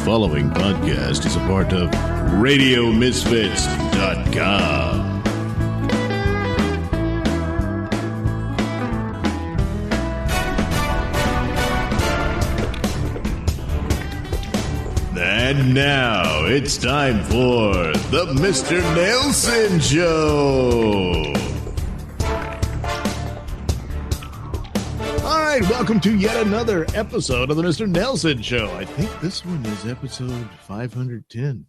following podcast is a part of RadioMisfits.com. And now it's time for the Mr. Nailsin Show. All right, welcome to yet another episode of the Mr. Nailsin Show. I think this one is episode 510.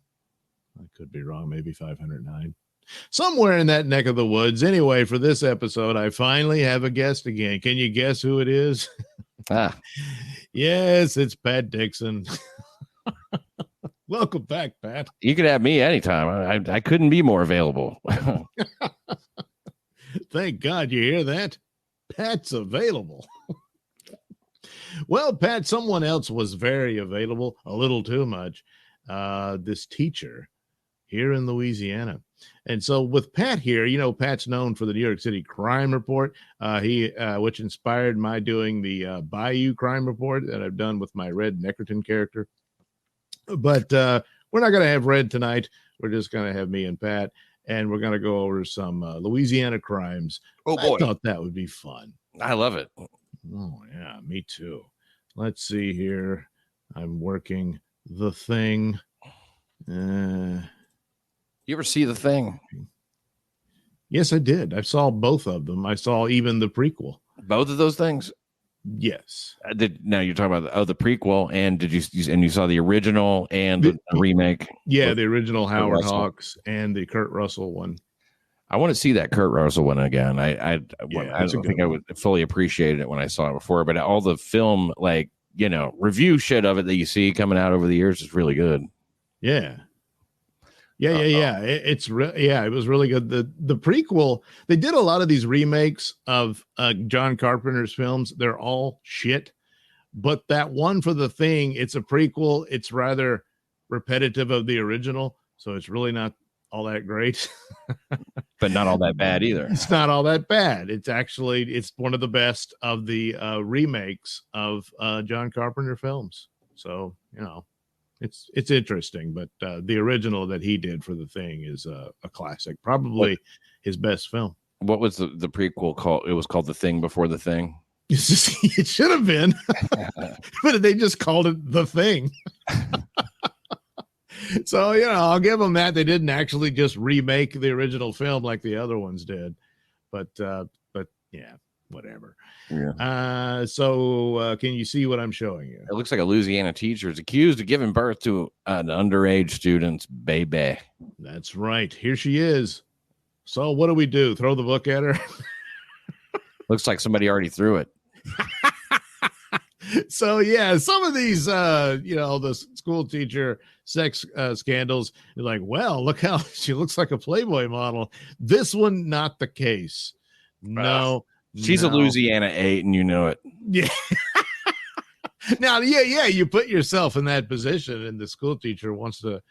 I could be wrong, maybe 509. Somewhere in that neck of the woods. Anyway, for this episode, I finally have a guest again. Can you guess who it is? Yes, it's Pat Dixon. Welcome back, Pat. You could have me anytime. I couldn't be more available. Thank God, you hear that? Pat's available. Well, Pat, someone else was very available, a little too much. This teacher here in Louisiana. And so with Pat here, you know, Pat's known for the New York City Crime Report, which inspired my doing the Bayou Crime Report that I've done with my Red Neckerton character. But we're not going to have Red tonight. We're just going to have me and Pat, and we're going to go over some Louisiana crimes. Oh, boy. I thought that would be fun. I love it. Oh, yeah, me too. Let's see here. I'm working The Thing. You ever see The Thing? Yes, I did. I saw both of them. I saw even the prequel. Both of those things? Yes. Now you're talking about the prequel, and you saw the original and the remake? Yeah, the original Howard Hawks and the Kurt Russell one. I want to see that Kurt Russell one again. I don't think I would fully appreciate it when I saw it before, but all the film, review shit of it that you see coming out over the years is really good. Yeah. Yeah. It was really good. The prequel, they did a lot of these remakes of John Carpenter's films. They're all shit. But that one for The Thing, it's a prequel. It's rather repetitive of the original. So it's really not all that great. But not all that bad either. It's not all that bad. It's one of the best of the remakes of John Carpenter films. So, you know. It's interesting, but the original that he did for The Thing is a classic, probably his best film. What was the prequel called? It was called The Thing Before the Thing. It should have been, but they just called it The Thing. So, I'll give them that. They didn't actually just remake the original film like the other ones did, but yeah, whatever. Yeah. So can you see what I'm showing you? It looks like a Louisiana teacher is accused of giving birth to an underage student's baby. That's right. Here she is. So what do we do? Throw the book at her? Looks like somebody already threw it. So, yeah, some of these, the school teacher sex scandals, you're like, well, look how she looks like a Playboy model. This one, not the case. No. She's a Louisiana 8, and you know it. Yeah. Now, you put yourself in that position, and the school teacher wants to,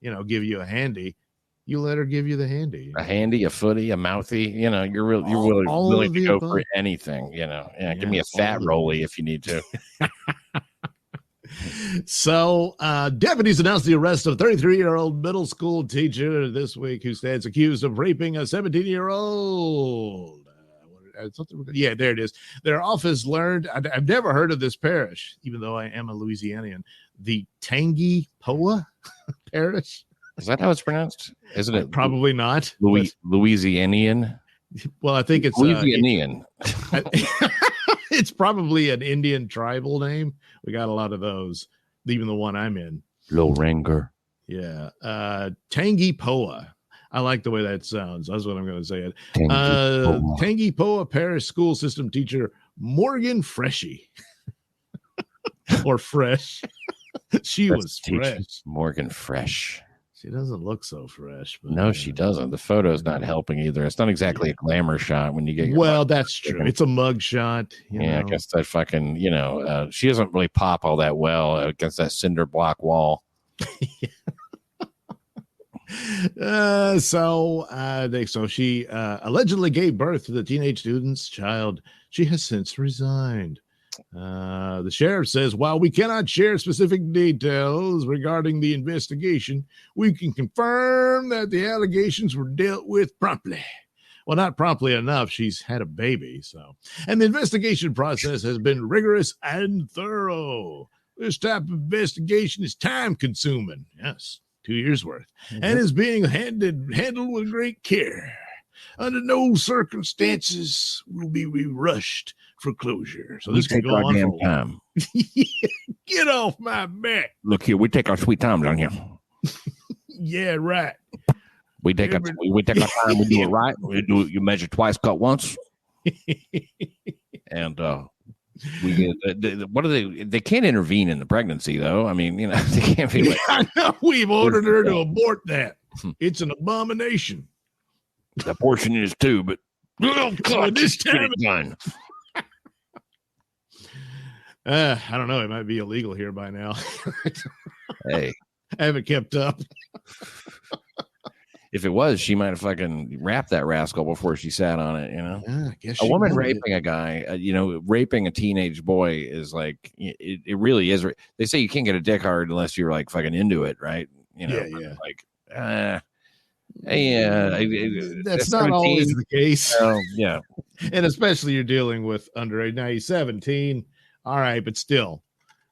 give you a handy. You let her give you the handy. A handy, a footy, a mouthy. You're willing to go for anything. Give me a fat rollie if you need to. So, deputies announced the arrest of a 33-year-old middle school teacher this week who stands accused of raping a 17-year-old. Yeah, there it is. Their office learned, I've never heard of this parish, even though I am a Louisianian, the Tangi Poa parish. Is that how it's pronounced? Isn't it? Probably not. Louisianian? Well, I think it's Louisianian. It's probably an Indian tribal name. We got a lot of those, even the one I'm in. Loranger. Yeah. Tangi Poa. I like the way that sounds. That's what I'm going to say. Tangi Poa Parish School System teacher Morgan Freshy. Or Fresh. She was fresh. Morgan Fresh. She doesn't look so fresh. But, no, she doesn't. The photo's not helping either. It's not exactly a glamour shot when you get your well, that's true. It's a mug shot. I guess that fucking, she doesn't really pop all that well against that cinder block wall. So she allegedly gave birth to the teenage student's child. She has since resigned. The sheriff says, while we cannot share specific details regarding the investigation, we can confirm that the allegations were dealt with promptly. Well, not promptly enough. She's had a baby, so. And the investigation process has been rigorous and thorough. This type of investigation is time-consuming. Yes, 2 years worth. Mm-hmm. And is being handled with great care. Under no circumstances will be rushed for closure. So this can go on for a time. Get off my back. Look here, we take our sweet time down here. Yeah, right. We take our time. We do it right. We do it. You measure twice, cut once. And we get what are they? They can't intervene in the pregnancy, though. I mean, you know, they can't be. Like, I know. We've ordered her to abort that. It's an abomination. The abortion is too, but this time it's done. I don't know. It might be illegal here by now. Hey, I haven't kept up. If it was, she might have fucking wrapped that rascal before she sat on it, you know? Yeah, I guess a woman raping a guy, raping a teenage boy is like, it really is. They say you can't get a dick hard unless you're like fucking into it, right? You know, yeah. Like, that's not 17. Always the case. Yeah. And especially you're dealing with underage. Now he's 17. All right, but still.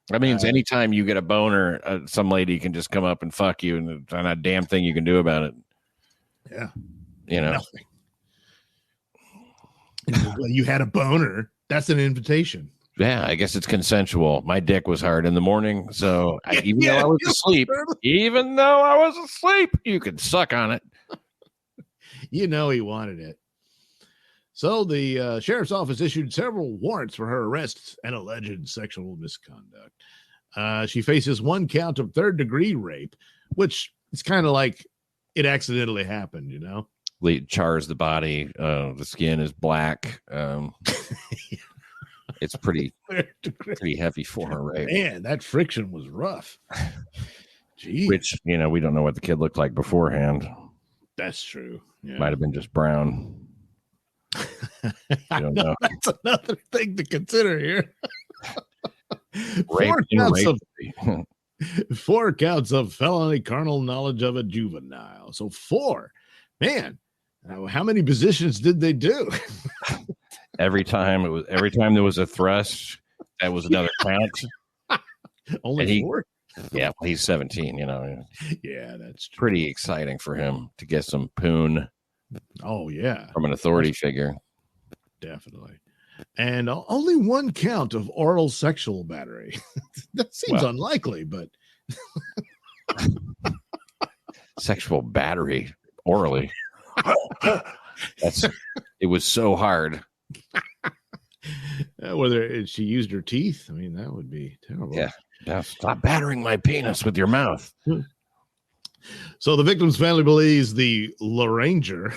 That means anytime you get a boner, some lady can just come up and fuck you, and there's not a damn thing you can do about it. Yeah. You know. Nothing. You had a boner. That's an invitation. Yeah, I guess it's consensual. My dick was hard in the morning, so even though I was asleep, you could suck on it. You know he wanted it. So the sheriff's office issued several warrants for her arrests and alleged sexual misconduct. She faces one count of third-degree rape, which is kind of like it accidentally happened, you know? It chars the body. The skin is black. It's pretty heavy for her, right? Man, that friction was rough. Jeez. Which, we don't know what the kid looked like beforehand. That's true. Yeah. Might have been just brown. I don't know. That's another thing to consider here. Four counts of felony carnal knowledge of a juvenile. So 4. Man, how many positions did they do? Every time there was a thrust, that was another count. Only 4? Yeah, well, he's 17, Yeah, that's true. Pretty exciting for him to get some poon. Oh, yeah. From an authority figure. Definitely. And only one count of oral sexual battery. That seems unlikely, but sexual battery orally. It was so hard. Whether she used her teeth, I mean, that would be terrible. Yeah. Now stop battering my penis with your mouth. So the victim's family believes the Lone Ranger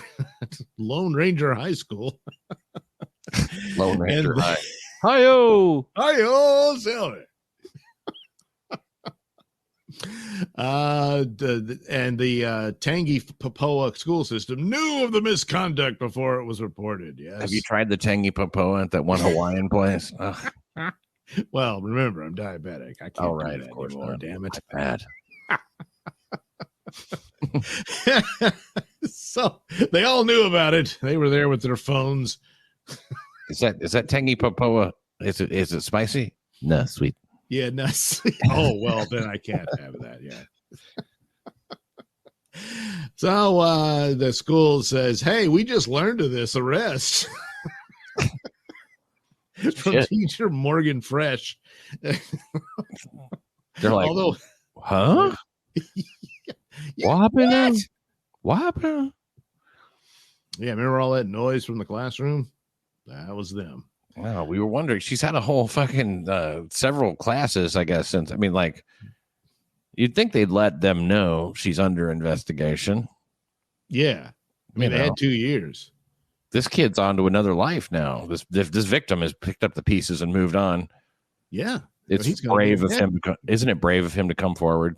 High School. Lone Ranger High. Hi-yo! Hi-yo, Silver. The Tangi Papoa school system knew of the misconduct before it was reported. Yes. Have you tried the Tangi Papoa at that one Hawaiian place? Well, remember, I'm diabetic. I can't do that of course anymore. Not. Damn it. Bad. So they all knew about it. They were there with their phones. Is that Tangi Papoa? Is it spicy? No, sweet. Yeah, no. Oh, well, then I can't have that. Yeah. So the school says, "Hey, we just learned of this arrest from teacher Morgan Fresh." They're like, huh? What happened? What happened? Yeah, remember all that noise from the classroom? That was them. Wow, we were wondering. She's had a whole fucking several classes, I guess. Since you'd think they'd let them know she's under investigation. Yeah, I mean, they had 2 years. This kid's on to another life now. This victim has picked up the pieces and moved on. Yeah, it's brave of him. Isn't it brave of him to come forward?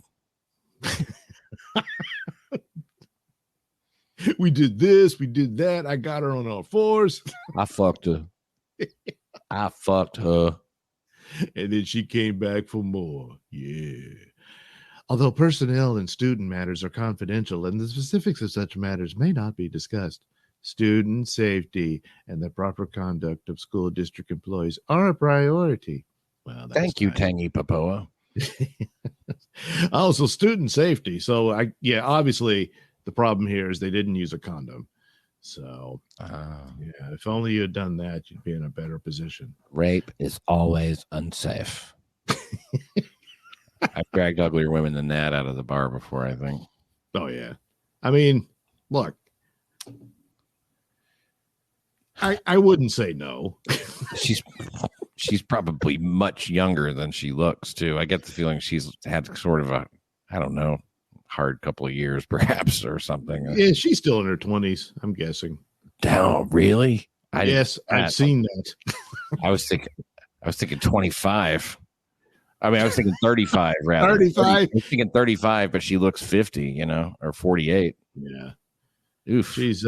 We did this, we did that. I got her on all fours. I fucked her. And then she came back for more. Yeah. Although personnel and student matters are confidential and the specifics of such matters may not be discussed, student safety and the proper conduct of school district employees are a priority. Well, thank you, Tangy Papoa. Also, student safety. So, obviously, the problem here is they didn't use a condom. So, if only you had done that, you'd be in a better position. Rape is always unsafe. I've dragged uglier women than that out of the bar before, I think. Oh, yeah. I mean, look, I wouldn't say no. She's probably much younger than she looks, too. I get the feeling she's had sort of a, I don't know, hard couple of years, perhaps, or something. Yeah, she's still in her 20s, I'm guessing. Oh, really? Yes, I've seen that. I was thinking 25. I mean, I was thinking 35, rather. 35? I was thinking 35, but she looks 50, or 48. Yeah. Oof. She's,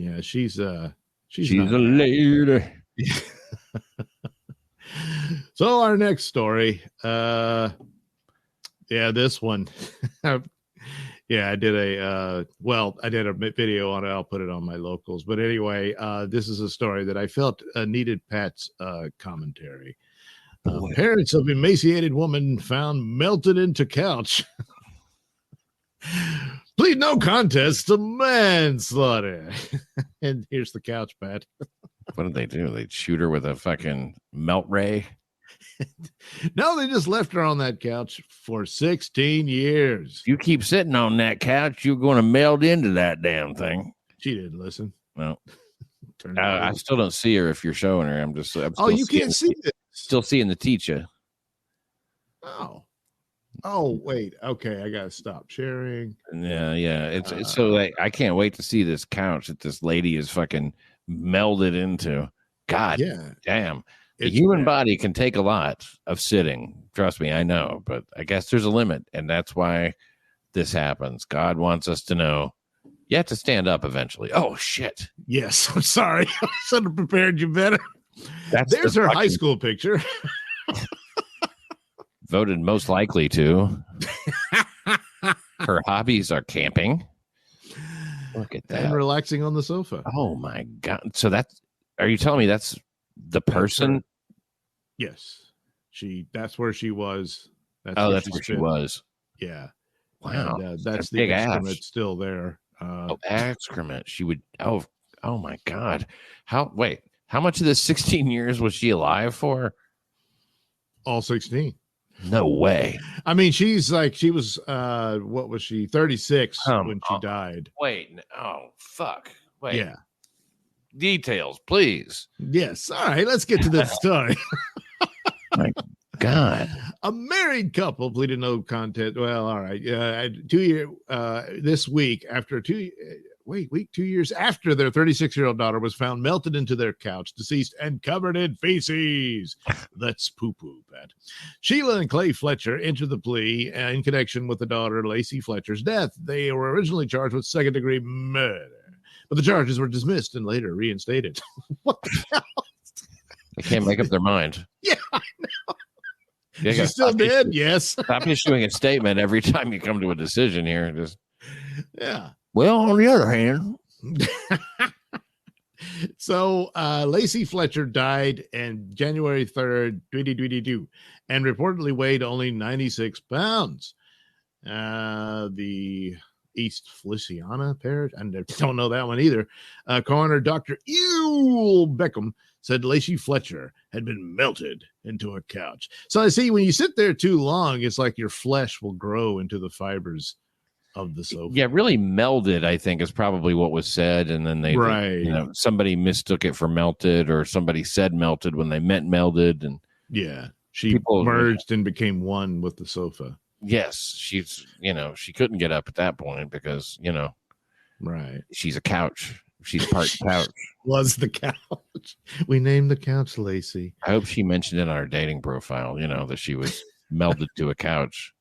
she's a lady. So our next story, this one. I did a video on it. I'll put it on my locals. But anyway, this is a story that I felt needed Pat's commentary. Parents of emaciated woman found melted into couch. Plead no contest to manslaughter. And here's the couch, Pat. What did they do? They shoot her with a fucking melt ray? No, they just left her on that couch for 16 years. If you keep sitting on that couch, you're going to melt into that damn thing. She didn't listen. No. I still don't see her if you're showing her. I'm you can't see it. Still seeing the teacher. Oh, wait. Okay, I gotta stop sharing. Yeah. It's so like I can't wait to see this couch that this lady is fucking melded into. God, damn. The human body can take a lot of sitting. Trust me, I know, but I guess there's a limit, and that's why this happens. God wants us to know you have to stand up eventually. Oh shit. Yes, I'm sorry. I should have prepared you better. There's her high school picture. Voted most likely to. Her hobbies are camping. Look at that. And relaxing on the sofa. Oh my God. So are you telling me that's the person? Yes. That's where she was. That's where she was. Yeah. Wow. And, that's the excrement still there. Excrement. She would. Oh my God. How much of this 16 years was she alive for? All 16. No way. I mean, she was, what was she? 36 when she died. Wait. Oh, fuck. Wait. Yeah. Details, please. Yes. All right. Let's get to this story. My God. A married couple pleaded no contest. Well, all right. 2 year, this week after 2 years after their 36-year-old daughter was found melted into their couch, deceased and covered in feces. That's poo-poo, Pat. Sheila and Clay Fletcher entered the plea in connection with the daughter, Lacey Fletcher's death. They were originally charged with second-degree murder, but the charges were dismissed and later reinstated. What the hell? They can't make up their mind. Yeah, I know. She's still dead? Yes. Stop issuing a statement every time you come to a decision here. Yeah. Well, on the other hand. So Lacey Fletcher died on January 3rd, 2022, and reportedly weighed only 96 pounds. The East Feliciana parish, I don't know that one either. Coroner Dr. Ewell Beckham said Lacey Fletcher had been melted into a couch. So I see when you sit there too long, it's like your flesh will grow into the fibers of the sofa. Yeah, really melded, I think, is probably what was said. And then somebody mistook it for melted, or somebody said melted when they meant melded. And she merged and became one with the sofa. Yes, she couldn't get up at that point because, right. She's a couch. She's part couch. Was the couch. We named the couch Lacey. I hope she mentioned in our dating profile, that she was melded to a couch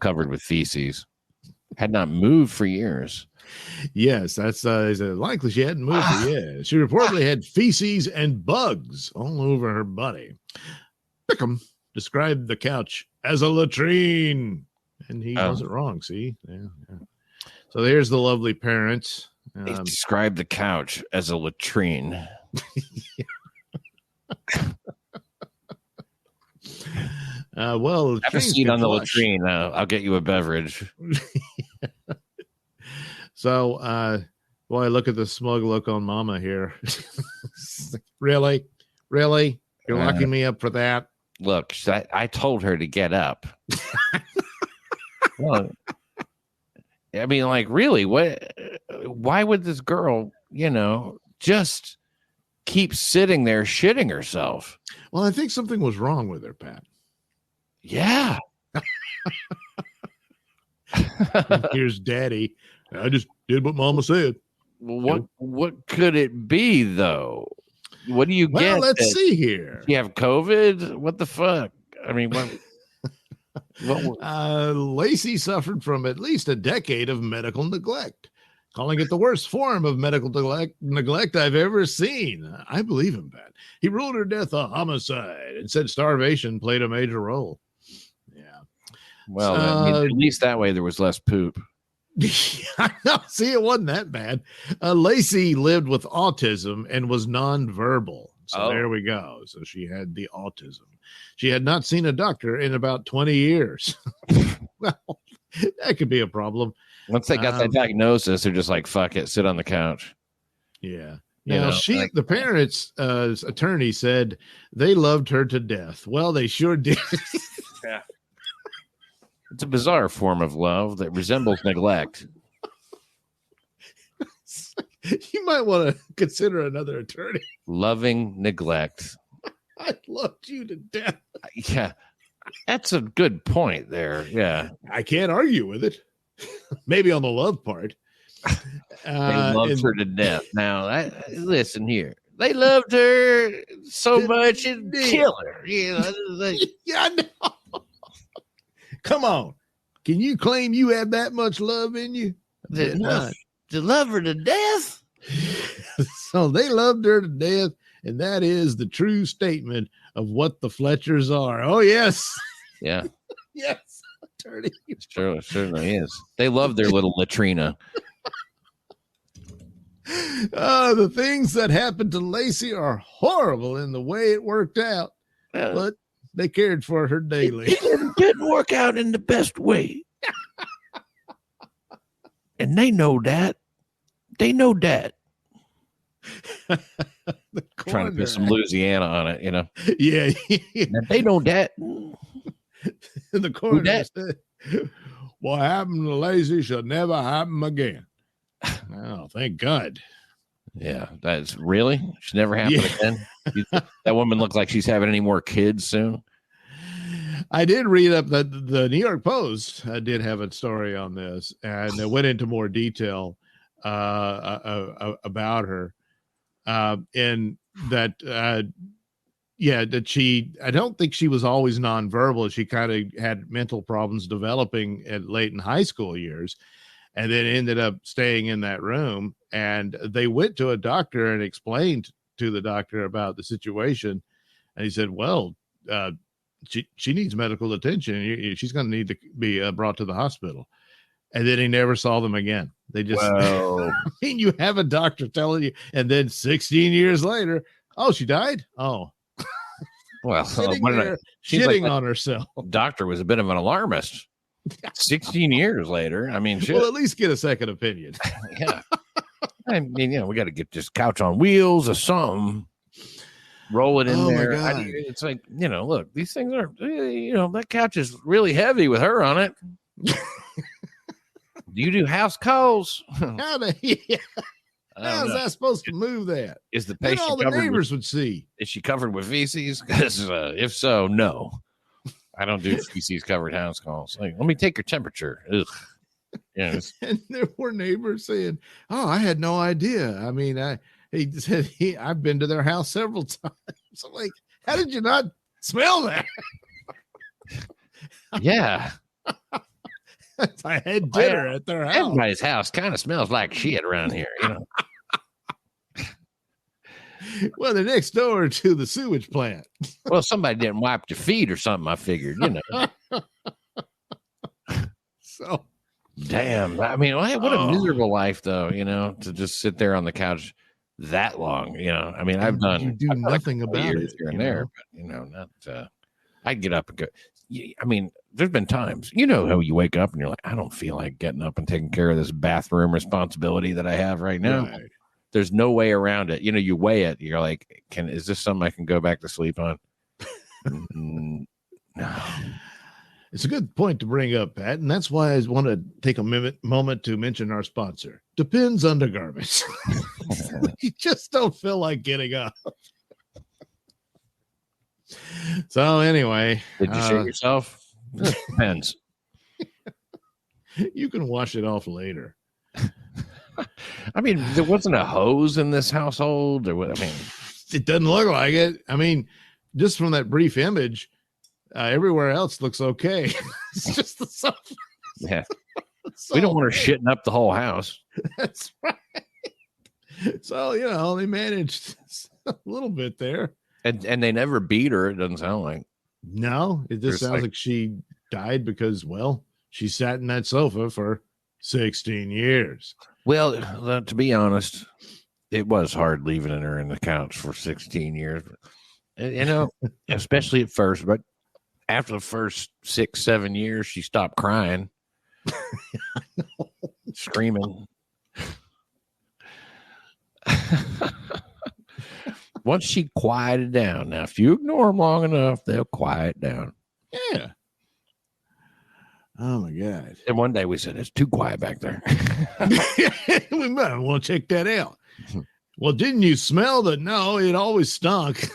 covered with feces. Had not moved for years. Yes, that's likely she hadn't moved for years. She reportedly had feces and bugs all over her body. Pickham described the couch as a latrine, and he wasn't wrong. See, yeah. So there's the lovely parents. He described the couch as a latrine. Well, have a seat on the latrine. I'll get you a beverage. So, boy, look at the smug look on Mama here. Really? You're locking me up for that? Look, I told her to get up. Well, I mean, like, really, why would this girl, just keep sitting there shitting herself? Well, I think something was wrong with her, Pat. Yeah. Here's Daddy. I just did what Mama said. What could it be, though? What do you get? Well, let's see here. You have COVID? What the fuck? I mean, what? Lacey suffered from at least a decade of medical neglect, calling it the worst form of medical neglect I've ever seen. I believe him, Pat. He ruled her death a homicide and said starvation played a major role. Yeah. Well, at least that way there was less poop. I know. See, it wasn't that bad. Lacey lived with autism and was nonverbal. So there we go. So she had the autism. She had not seen a doctor in about 20 years. Well, that could be a problem. Once they got that diagnosis, they're just like, fuck it, sit on the couch. Yeah. Now, the parents' attorney said they loved her to death. Well, they sure did. Yeah. It's a bizarre form of love that resembles neglect. You might want to consider another attorney. Loving neglect. I loved you to death. Yeah, that's a good point there. Yeah. I can't argue with it. Maybe on the love part. They loved her to death. Now, listen here. They loved her so much it'd kill her. Yeah, I know. Come on. Can you claim you have that much love in you? To love her to death? So they loved her to death, and that is the true statement of what the Fletchers are. Oh, yes. Yeah. Yes, attorney. Sure, it certainly is. They love their little latrina. The things that happened to Lacey are horrible in the way it worked out, but they cared for her daily. It didn't work out in the best way. And they know that. They know that. Trying to put some Louisiana on it, Yeah. They know that. The coroner said, what happened to Lacey should never happen again. Oh, thank God. Yeah, that's really should never happen again. That woman looks like she's having any more kids soon. I did read up that the New York Post did have a story on this, and it went into more detail about her. And that, that I don't think she was always nonverbal. She kind of had mental problems developing late in high school years, and then ended up staying in that room. And they went to a doctor and explained to the doctor about the situation. And he said, well, she needs medical attention. She's going to need to be brought to the hospital. And then he never saw them again. They just, I mean, you have a doctor telling you, and then 16 years later, oh, she died. Oh, well, shitting on herself. Doctor was a bit of an alarmist. 16 years later, I mean, well, at least get a second opinion. Yeah, I mean, we got to get this couch on wheels or something. Roll it in there. It's like, look, these things are, that couch is really heavy with her on it. Do you do house calls? How's that supposed to move that? Is the patient all the neighbors would see? Is she covered with feces? Because if so, no. I don't do feces covered house calls. Like, let me take your temperature. Ugh. Yes. And there were neighbors saying, "Oh, I had no idea. I mean, he said I've been to their house several times." I'm like, how did you not smell that? Yeah. I had dinner at their house. Everybody's house kind of smells like shit around here, you know. Well, they're next door to the sewage plant. Well, somebody didn't wipe their feet or something, I figured, you know. So, damn. I mean, what a miserable life, though, you know, to just sit there on the couch that long, you know. I mean, I've done nothing about it here and there, but, you know, not, I'd get up and go. I mean, there's been times, you know, how you wake up and you're like, I don't feel like getting up and taking care of this bathroom responsibility that I have right now. Right. There's no way around it. You know, you weigh it. You're like, is this something I can go back to sleep on? No. It's a good point to bring up, Pat, and that's why I want to take a moment to mention our sponsor, Depends Undergarments. You just don't feel like getting up. So anyway, did you shit yourself? Depends. You can wash it off later. I mean, there wasn't a hose in this household, or what? I mean, it doesn't look like it. I mean, just from that brief image, everywhere else looks okay. It's just the stuff. Yeah, we don't want her shitting up the whole house. That's right. So you know, they managed a little bit there, and they never beat her. It doesn't sound like. No, it just sounds like she died because, well, she sat in that sofa for 16 years. Well, to be honest, it was hard leaving her in the couch for 16 years. You know, especially at first, but after the first 6-7 years, she stopped crying, screaming. Once she quieted down. Now, if you ignore them long enough, they'll quiet down. Yeah. Oh my God. And one day we said, it's too quiet back there. We might want to check that out. Well, didn't you smell that? No, it always stunk.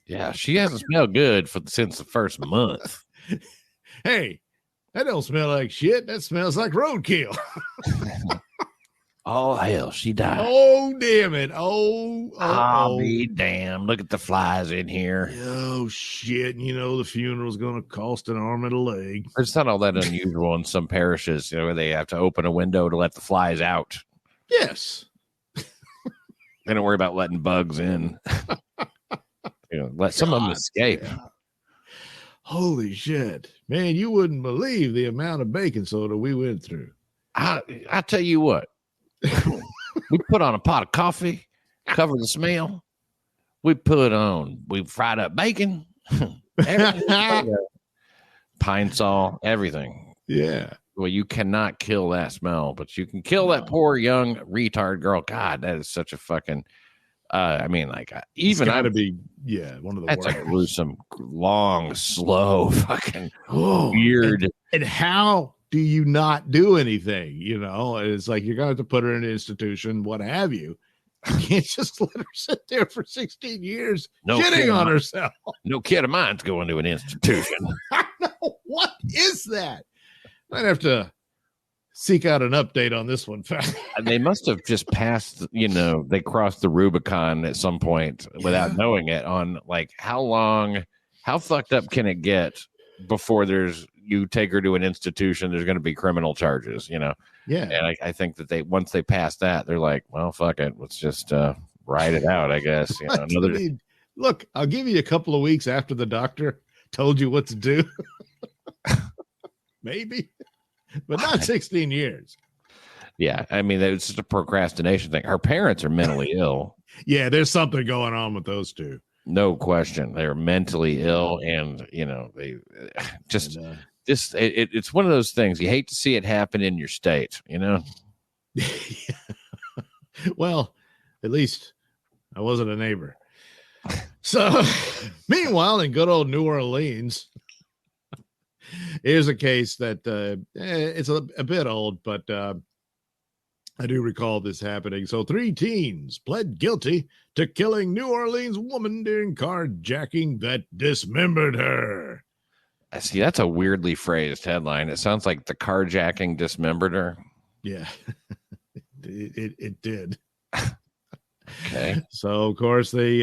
Yeah, she hasn't smelled good since the first month. Hey, that don't smell like shit. That smells like roadkill. Oh, hell, she died. Oh, damn it. I'll be damned. Look at the flies in here. Oh, shit. And, you know, the funeral's going to cost an arm and a leg. It's not all that unusual in some parishes, you know, where they have to open a window to let the flies out. Yes. They don't worry about letting bugs in. You know, let some of them escape. Yeah. Holy shit. Man, you wouldn't believe the amount of baking soda we went through. I tell you what. We put on a pot of coffee, cover the smell. We fried up bacon, pine saw, everything. Yeah. Well, you cannot kill that smell, but you can kill that poor young retard girl. God, that is such a fucking. I mean, like even got to be, one of the that's worst. A gruesome, long, slow, fucking weird. And how do you not do anything? You know, it's like you're going to have to put her in an institution, what have you. You can't just let her sit there for 16 years shitting on herself. No kid of mine's going to an institution. I know. What is that? I'd have to seek out an update on this one. They must have just passed, you know, they crossed the Rubicon at some point without knowing it on like how fucked up can it get before you take her to an institution, there's going to be criminal charges, you know? Yeah. And I think that once they pass that, they're like, well, fuck it. Let's just ride it out, I guess. You know, look, I'll give you a couple of weeks after the doctor told you what to do. Maybe, but not 16 years. Yeah. I mean, it's just a procrastination thing. Her parents are mentally ill. Yeah. There's something going on with those two. No question. They're mentally ill. And, you know, they just, it's one of those things. You hate to see it happen in your state, you know? Well, at least I wasn't a neighbor. So meanwhile, in good old New Orleans, here's a case that it's a bit old, but I do recall this happening. So 3 teens pled guilty to killing New Orleans woman during carjacking that dismembered her. I see. That's a weirdly phrased headline. It sounds like the carjacking dismembered her. Yeah, it did. Okay. So of course they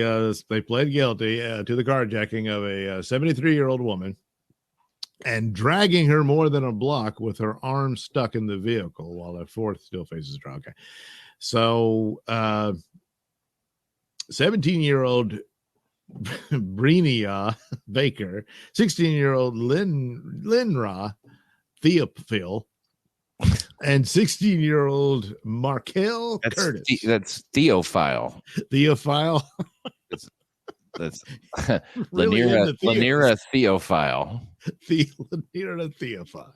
pled guilty to the carjacking of a 73-year-old woman and dragging her more than a block with her arm stuck in the vehicle while the fourth still faces her. Okay. So 17-year-old Brenia Baker, 16-year-old Linra Theophil, and 16-year-old Markel Curtis. That's Theophile. Theophile. That's really Lanira Theophile. Lanira Theophile.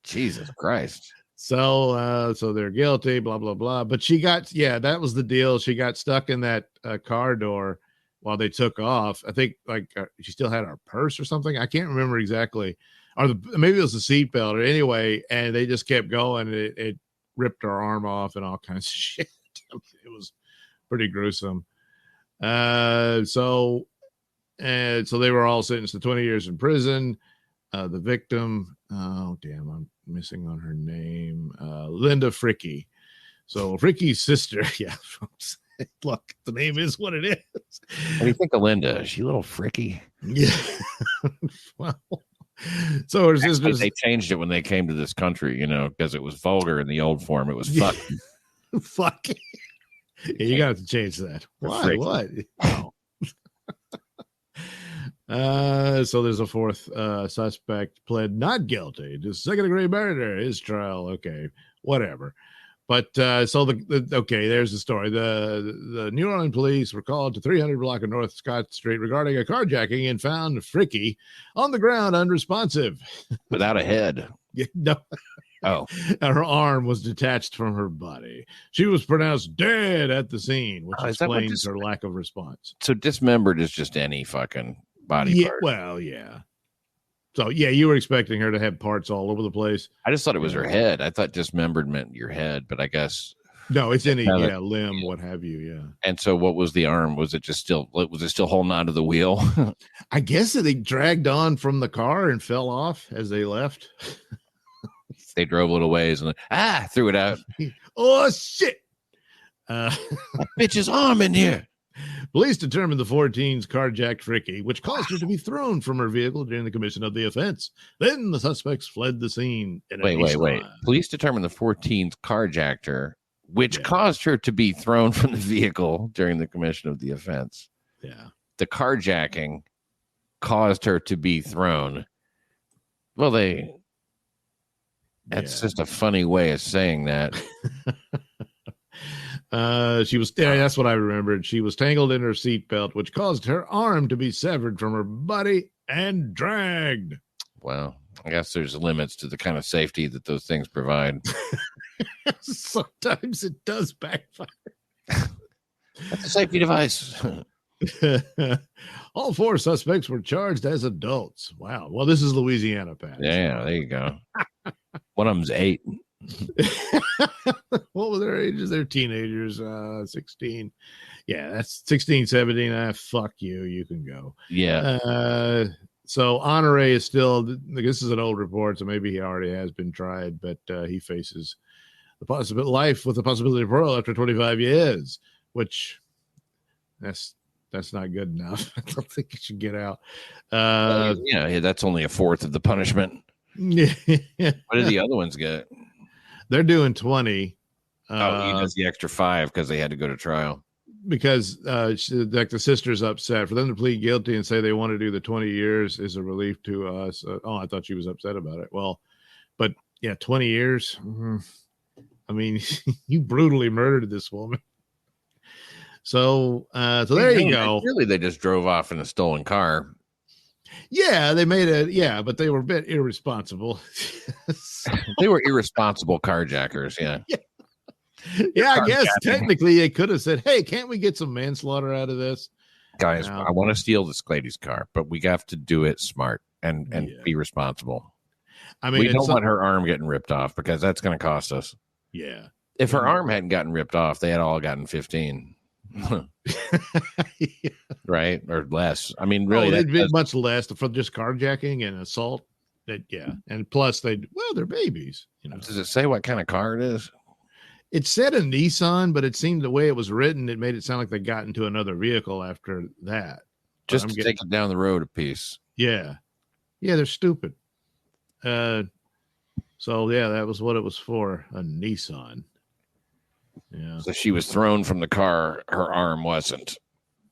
Jesus Christ. So they're guilty, blah, blah, blah. But she got, that was the deal. She got stuck in that car door while they took off. I think she still had her purse or something. I can't remember exactly. Or maybe it was the seatbelt or anyway. And they just kept going. It ripped her arm off and all kinds of shit. It was pretty gruesome. So they were all sentenced to 20 years in prison. The victim, oh damn, I'm missing on her name. Linda Fricky. So Fricky's sister, yeah. Look, the name is what it is. What do you think of Linda? Is she a little fricky? Yeah. Well, so her sisters, they changed it when they came to this country, because it was vulgar in the old form. It was fuck. Fuck. Yeah, you got to change that. Why? What? Oh. So there's a fourth suspect pled not guilty to second-degree murder. His trial, okay, whatever. But so there's the story. The New Orleans police were called to 300 block of North Scott Street regarding a carjacking and found Fricky on the ground unresponsive, without a head. Yeah, no. Oh, her arm was detached from her body. She was pronounced dead at the scene, which explains her lack of response. So dismembered is just any fucking body part. Well, yeah. So, you were expecting her to have parts all over the place. I just thought it was her head. I thought dismembered meant your head, but I guess. No, it's any limb, what have you, yeah. And so what was the arm? Was it still holding on to the wheel? I guess they dragged on from the car and fell off as they left. They drove a little ways and threw it out. Oh, shit. That bitch's arm in here. Police determined the 14's carjacked Fricky, which caused her to be thrown from her vehicle during the commission of the offense. Then the suspects fled the scene. Wait. Police determined the 14's carjacked her, which caused her to be thrown from the vehicle during the commission of the offense. Yeah. The carjacking caused her to be thrown. Well, that's just a funny way of saying that. She was, that's what I remembered. She was tangled in her seatbelt, which caused her arm to be severed from her body and dragged. Well, I guess there's limits to the kind of safety that those things provide. Sometimes it does backfire. That's a safety device. All four suspects were charged as adults. Wow. Well, this is Louisiana, Pat. Yeah, there you go. One of them's 8. What were their ages? They're teenagers, 16. Yeah, that's 16, 17. Fuck you. You can go. Yeah. So Honore is still, this is an old report, so maybe he already has been tried, but he faces the possible life with the possibility of parole after 25 years, which that's not good enough. I don't think he should get out. That's only a fourth of the punishment. What did the other ones get? They're doing 20. He does the extra 5 because they had to go to trial. Because the sister's upset. For them to plead guilty and say they want to do the 20 years is a relief to us. I thought she was upset about it. Well, but 20 years. Mm-hmm. I mean, you brutally murdered this woman. So there you go. Really, they just drove off in a stolen car. Yeah, they made it. But they were a bit irresponsible. They were irresponsible carjackers. Yeah, I guess technically they could have said, "Hey, can't we get some manslaughter out of this, guys? I want to steal this lady's car, but we have to do it smart and be responsible. I mean, we don't want her arm getting ripped off because that's going to cost us. Yeah, if her arm hadn't gotten ripped off, they had all gotten 15." Right, or less. I mean, really, they'd be much less for just carjacking and assault. And plus they're babies. Does it say what kind of car it is? It said a Nissan, but it seemed the way it was written, it made it sound like they got into another vehicle after that. Just to take it down the road a piece. Yeah, they're stupid. So yeah, that was what it was for, a Nissan. Yeah. So she was thrown from the car. Her arm wasn't.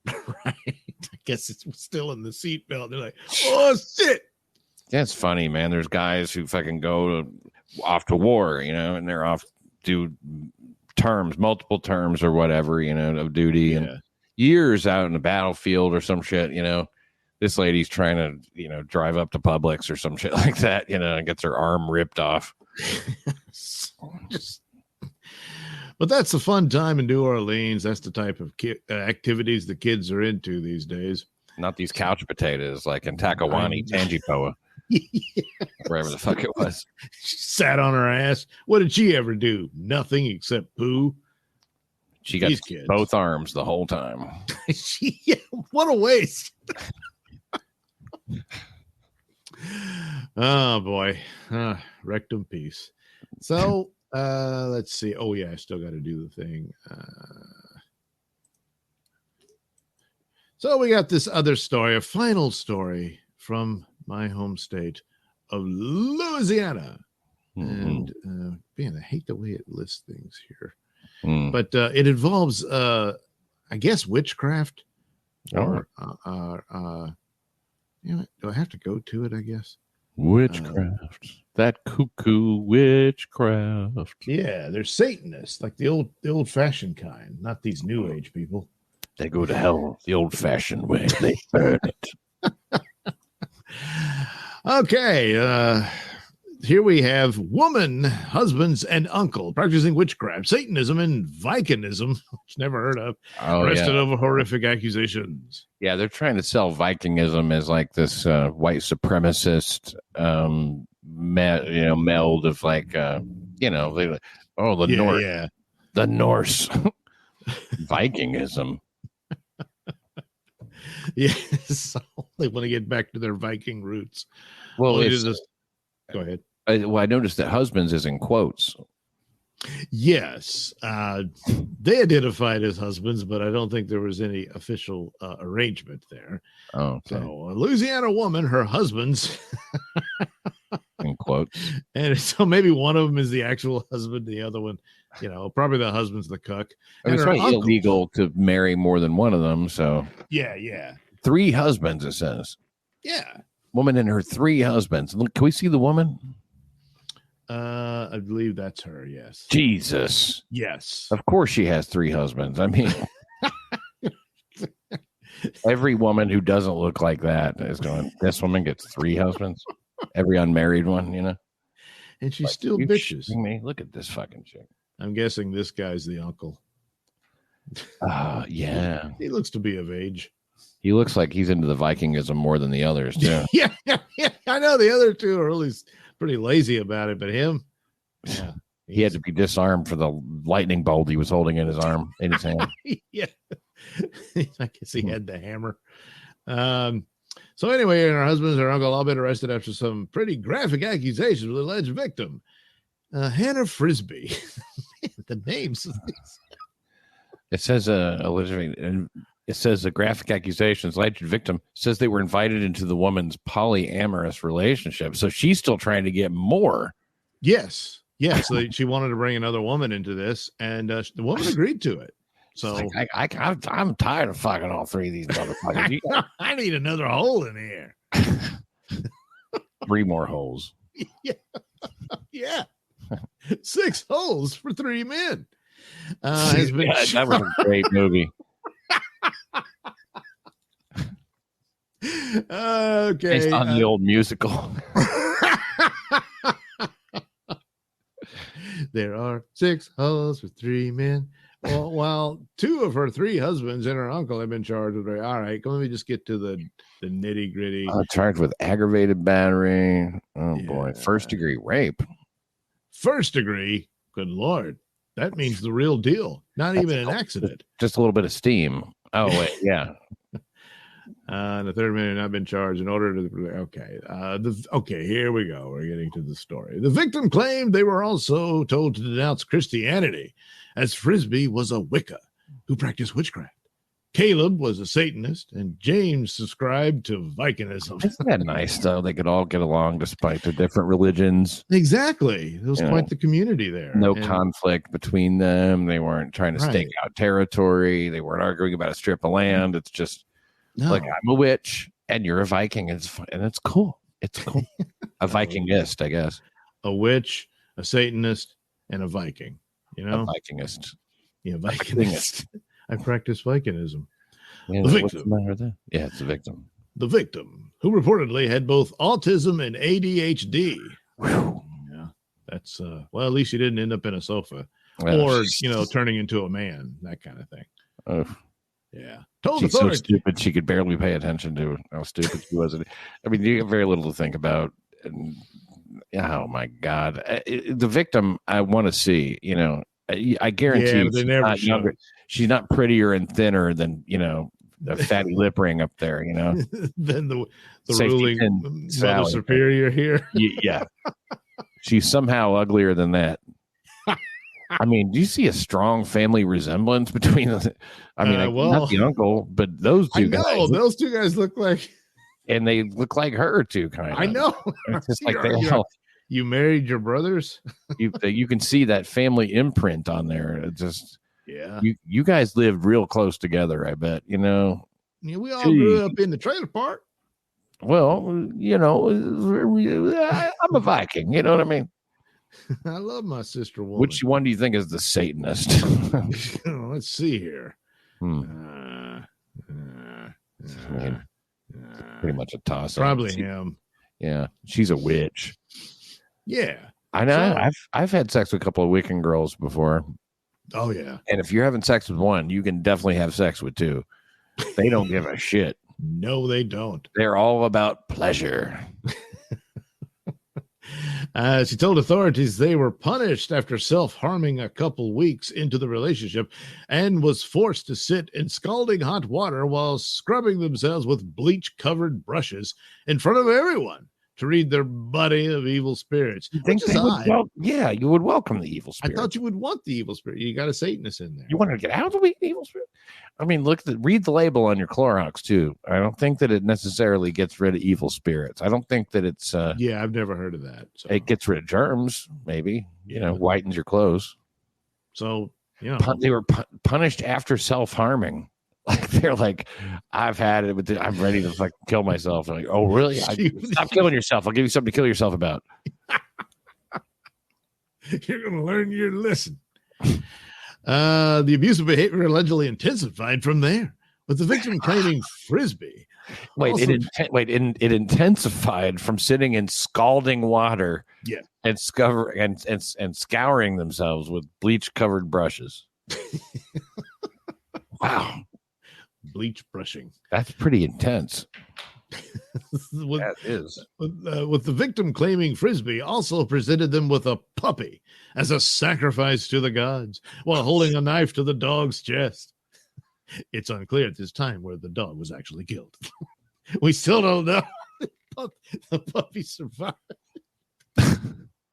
Right. I guess it's still in the seatbelt. They're like, oh shit. That's funny, man. There's guys who fucking go off to war, you know, and they're off to multiple terms or whatever, you know, of duty, and years out in the battlefield or some shit, you know. This lady's trying to, you know, drive up to Publix or some shit like that, you know, and gets her arm ripped off. But that's a fun time in New Orleans. That's the type of activities the kids are into these days. Not these couch potatoes like in Takawani, Tangipoa. Yes. Wherever the fuck it was. She sat on her ass. What did she ever do? Nothing except poo. She got both arms the whole time. What a waste. Oh boy. Rectum piece. So let's see. Oh yeah, I still got to do the thing. So we got this other story, a final story from my home state of Louisiana. And man, I hate the way it lists things here. But it involves I guess witchcraft, or you know, do I have to go to it? I guess witchcraft, that cuckoo witchcraft. Yeah, they're Satanists, like the old fashioned kind, not these new age people. They go to hell the old fashioned way. They burn it. Okay, here we have woman, husbands, and uncle practicing witchcraft, Satanism, and Vikingism, which never heard of, arrested over horrific accusations. Yeah, they're trying to sell Vikingism as like this white supremacist, meld of like, the North, the Norse Vikingism. Yeah, so they want to get back to their Viking roots. Well, go ahead. I noticed that husbands is in quotes. Yes, they identified as husbands, but I don't think there was any official arrangement there. Oh, okay. So a Louisiana woman, her husband's in quotes, and so maybe one of them is the actual husband, the other one, probably the husband's the cuck. And it's probably illegal to marry more than one of them. So yeah, 3 husbands. It says, woman and her 3 husbands. Look, can we see the woman? I believe that's her. Yes. Jesus. Yes. Of course she has 3 husbands. I mean, every woman who doesn't look like that is going, this woman gets 3 husbands. Every unmarried one, and she's still bitches. Me, look at this fucking chick. I'm guessing this guy's the uncle. Yeah. He looks to be of age. He looks like he's into the Vikingism more than the others, too. Yeah. I know the other 2 are really pretty lazy about it, but him, he had to be disarmed for the lightning bolt he was holding in his arm, in his hand. Yeah. I guess he had the hammer. So anyway, her husband and her uncle all been arrested after some pretty graphic accusations with the alleged victim, Hannah Frisbee. The names. It says it says the graphic accusations. Alleged victim says they were invited into the woman's polyamorous relationship, so she's still trying to get more. Yes. So she wanted to bring another woman into this, and the woman agreed to it. So I'm tired of fucking all 3 of these motherfuckers. I need another hole in here. 3 more holes. Yeah. 6 holes for 3 men. That was a great movie. Okay. Based on the old musical. There are 6 holes for 3 men. Well, while 2 of her 3 husbands and her uncle have been charged with rape. All right, let me just get to the nitty gritty. Charged with aggravated battery. Oh boy, 1st degree rape. 1st degree. Good Lord, that means the real deal. Not even an accident. Just a little bit of steam. Oh wait, yeah. And the 3rd man had not been charged in order to. Okay, here we go. We're getting to the story. The victim claimed they were also told to denounce Christianity, as Frisbee was a Wicca who practiced witchcraft. Caleb was a Satanist, and James subscribed to Vikingism. Isn't that nice, though? They could all get along despite their different religions. Exactly. There was quite the community there. No conflict between them. They weren't trying to stake out territory. They weren't arguing about a strip of land. It's just like, I'm a witch, and you're a Viking. And it's cool. It's cool. A Vikingist, I guess. A witch, a Satanist, and a Viking. You know? A Vikingist. Yeah, Vikingist. I practice Vikingism. Yeah, the victim. Yeah, it's the victim. The victim, who reportedly had both autism and ADHD. Whew. Yeah, that's well, at least she didn't end up in a sofa or turning into a man, that kind of thing. Oh. Yeah, she's so stupid she could barely pay attention to how stupid she was. I mean, you have very little to think about. And, oh my God, the victim. I want to see. I guarantee she's not younger. She's not prettier and thinner than the fatty lip ring up there. Than the ruling Mother Superior here. Yeah, she's somehow uglier than that. I mean, do you see a strong family resemblance between the? I mean, not the uncle, but those two guys. Those two guys look like, and they look like her too, kind of. I know. It's just like you married your brothers. you can see that family imprint on there. It just You guys lived real close together. I bet Yeah, we all grew up in the trailer park. Well, I'm a Viking. You know what I mean? I love my sister woman. Which one do you think is the Satanist? Let's see here. Pretty much a toss. Probably him. Yeah, she's a witch. Yeah, I know. I've had sex with a couple of Wiccan girls before. Oh yeah, and if you're having sex with one, you can definitely have sex with two. They don't give a shit. No, they don't. They're all about pleasure. She told authorities they were punished after self-harming a couple weeks into the relationship and was forced to sit in scalding hot water while scrubbing themselves with bleach-covered brushes in front of everyone to read their buddy of evil spirits. You think you would welcome the evil spirit. I thought you would want the evil spirit. You got a Satanist in there. You want to get out of the evil spirit? I mean, read the label on your Clorox too. I don't think that it necessarily gets rid of evil spirits. I don't think that it's. Yeah, I've never heard of that. So. It gets rid of germs, maybe. Whitens your clothes. So they were punished after self-harming. Like they're like, I've had it, but I'm ready to kill myself. I'm like, oh really? Stop killing yourself. I'll give you something to kill yourself about. You're gonna learn your lesson. The abusive behavior allegedly intensified from there, with the victim claiming frisbee. It intensified from sitting in scalding water, and scouring themselves with bleach-covered brushes. Wow. Bleach brushing. That's pretty intense. That is. With the victim claiming frisbee also presented them with a puppy as a sacrifice to the gods while holding a knife to the dog's chest. It's unclear at this time where the dog was actually killed. We still don't know. The puppy survived.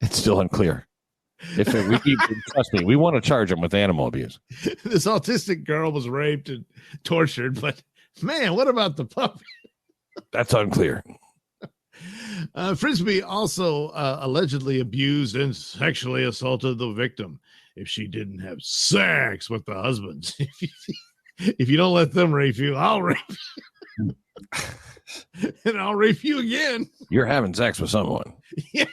It's still unclear. Trust me, we want to charge him with animal abuse. This autistic girl was raped and tortured, but man, what about the puppy? That's unclear. Frisbee also allegedly abused and sexually assaulted the victim if she didn't have sex with the husbands. If you don't let them rape you, I'll rape you. And I'll rape you again. You're having sex with someone. Yeah.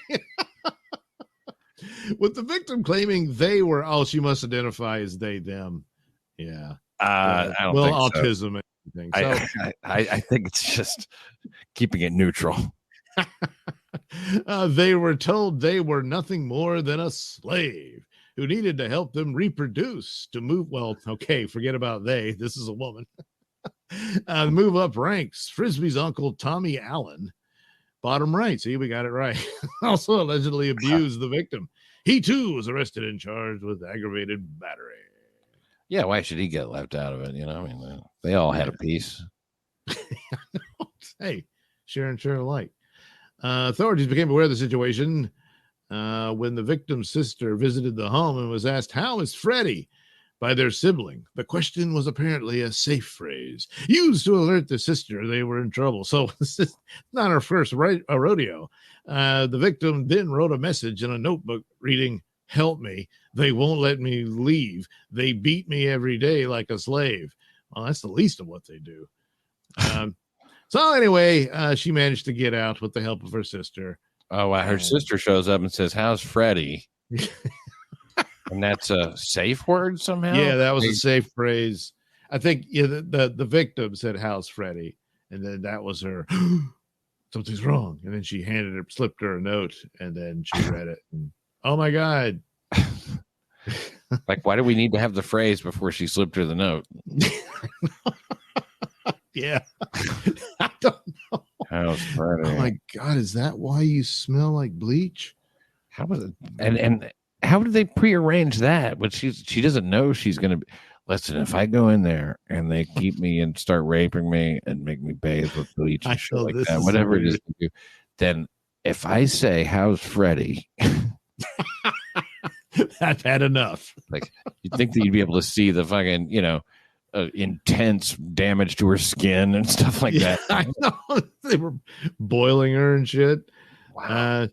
With the victim claiming they were, she must identify as they, them. Yeah. I don't think autism. So. So, I think it's just keeping it neutral. They were told they were nothing more than a slave who needed to help them reproduce to move. Well, okay, forget about they. This is a woman. Move up ranks. Frisbee's uncle, Tommy Allen, bottom right. See, we got it right. Also allegedly abused the victim. He too was arrested and charged with aggravated battery. Yeah, why should he get left out of it? I mean, they all had a piece. Hey, share and share alike. Authorities became aware of the situation when the victim's sister visited the home and was asked, "How is Freddie?" by their sibling. The question was apparently a safe phrase used to alert the sister they were in trouble. So this is not her first rodeo. The victim then wrote a message in a notebook reading, "Help me. They won't let me leave. They beat me every day like a slave." Well, that's the least of what they do. So anyway, she managed to get out with the help of her sister. Oh, wow. Her sister shows up and says, "How's Freddie?" And that's a safe word somehow? Yeah, that was a safe phrase. I think the victim said, "How's Freddie?" And then that was her, "Something's wrong." And then she slipped her a note, and then she read it. And, oh my God. Like, why do we need to have the phrase before she slipped her the note? Yeah. I don't know. How's Freddie? Oh my God, is that why you smell like bleach? How was it? And how did they prearrange that? But she doesn't know she's going to be. Listen, if I go in there and they keep me and start raping me and make me bathe with bleach and shit like that, whatever it is to do, then if I say, "How's Freddie?" I've had enough. Like, you'd think that you'd be able to see the fucking, intense damage to her skin and stuff like that. I know. They were boiling her and shit. Wow.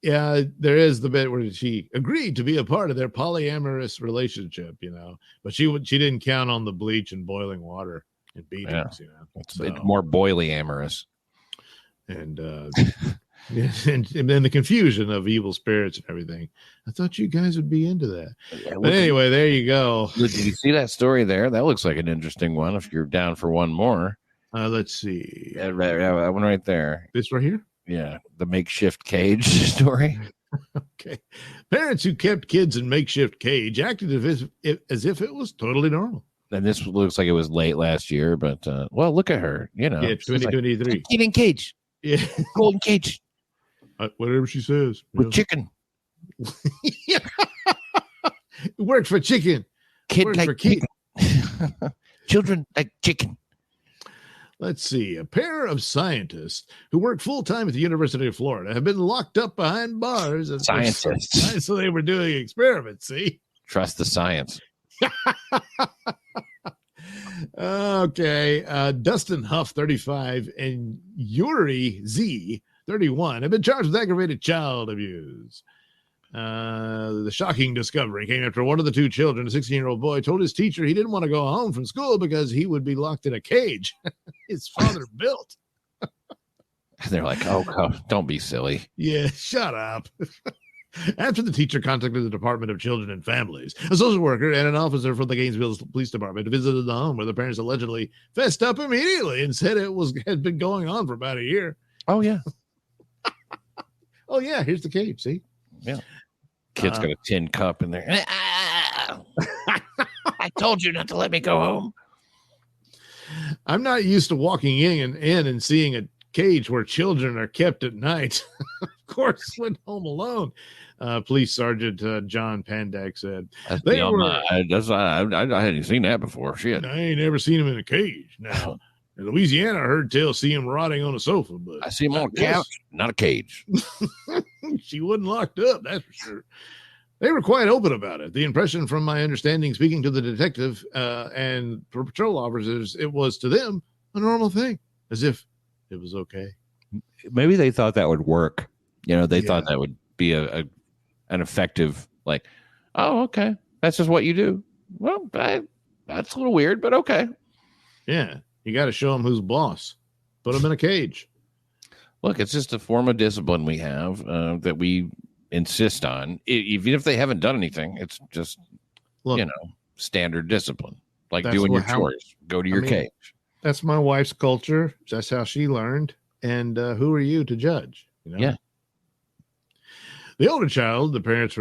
Yeah, there is the bit where she agreed to be a part of their polyamorous relationship, but she didn't count on the bleach and boiling water and beatings, It's more boily amorous. And and then the confusion of evil spirits and everything. I thought you guys would be into that. Yeah, but anyway, there you go. Did you see that story there? That looks like an interesting one if you're down for one more. Let's see. That one right there. This right here? Yeah, the makeshift cage story. Okay. Parents who kept kids in makeshift cage acted as if it was totally normal. And this looks like it was late last year, but well, look at her. Yeah, 2023. Like, kid in cage. Yeah, golden cage. Whatever she says. With chicken. It worked for chicken. Kid like for chicken. Children like chicken. Let's see. A pair of scientists who work full-time at the University of Florida have been locked up behind bars. Scientists. So they were doing experiments, see? Trust the science. Okay. Dustin Huff, 35, and Yuri Z, 31, have been charged with aggravated child abuse. The shocking discovery came after one of the two children, a 16-year-old boy, told his teacher he didn't want to go home from school because he would be locked in a cage his father built. They're like, "Oh, don't be silly." Yeah, shut up. After the teacher contacted the Department of Children and Families, a social worker and an officer from the Gainesville Police Department visited the home where the parents allegedly fessed up immediately and said had been going on for about a year. Oh, yeah. Oh, yeah, here's the cage, see? Yeah. Kid's got a tin cup in there. I told you not to let me go home. I'm not used to walking in and seeing a cage where children are kept at night. Of course, went home alone. Police Sergeant John Pandak said. I hadn't seen that before. Shit. I ain't never seen him in a cage. Now, in Louisiana, I heard tales see him rotting on a sofa, but I see him on a couch, not a cage. She wasn't locked up, that's for sure. They were quite open about it. The impression from my understanding, speaking to the detective and patrol officers, it was to them a normal thing, as if it was okay. Maybe they thought that would work. They thought that would be an effective, like, "Oh, okay, that's just what you do." Well, that's a little weird, but okay. Yeah, you got to show them who's boss. Put them in a cage. Look, it's just a form of discipline we have that we insist on. Even if they haven't done anything, it's just, standard discipline. Like doing your chores. Go to your cage. That's my wife's culture. That's how she learned. And who are you to judge? Yeah. The older child, the parents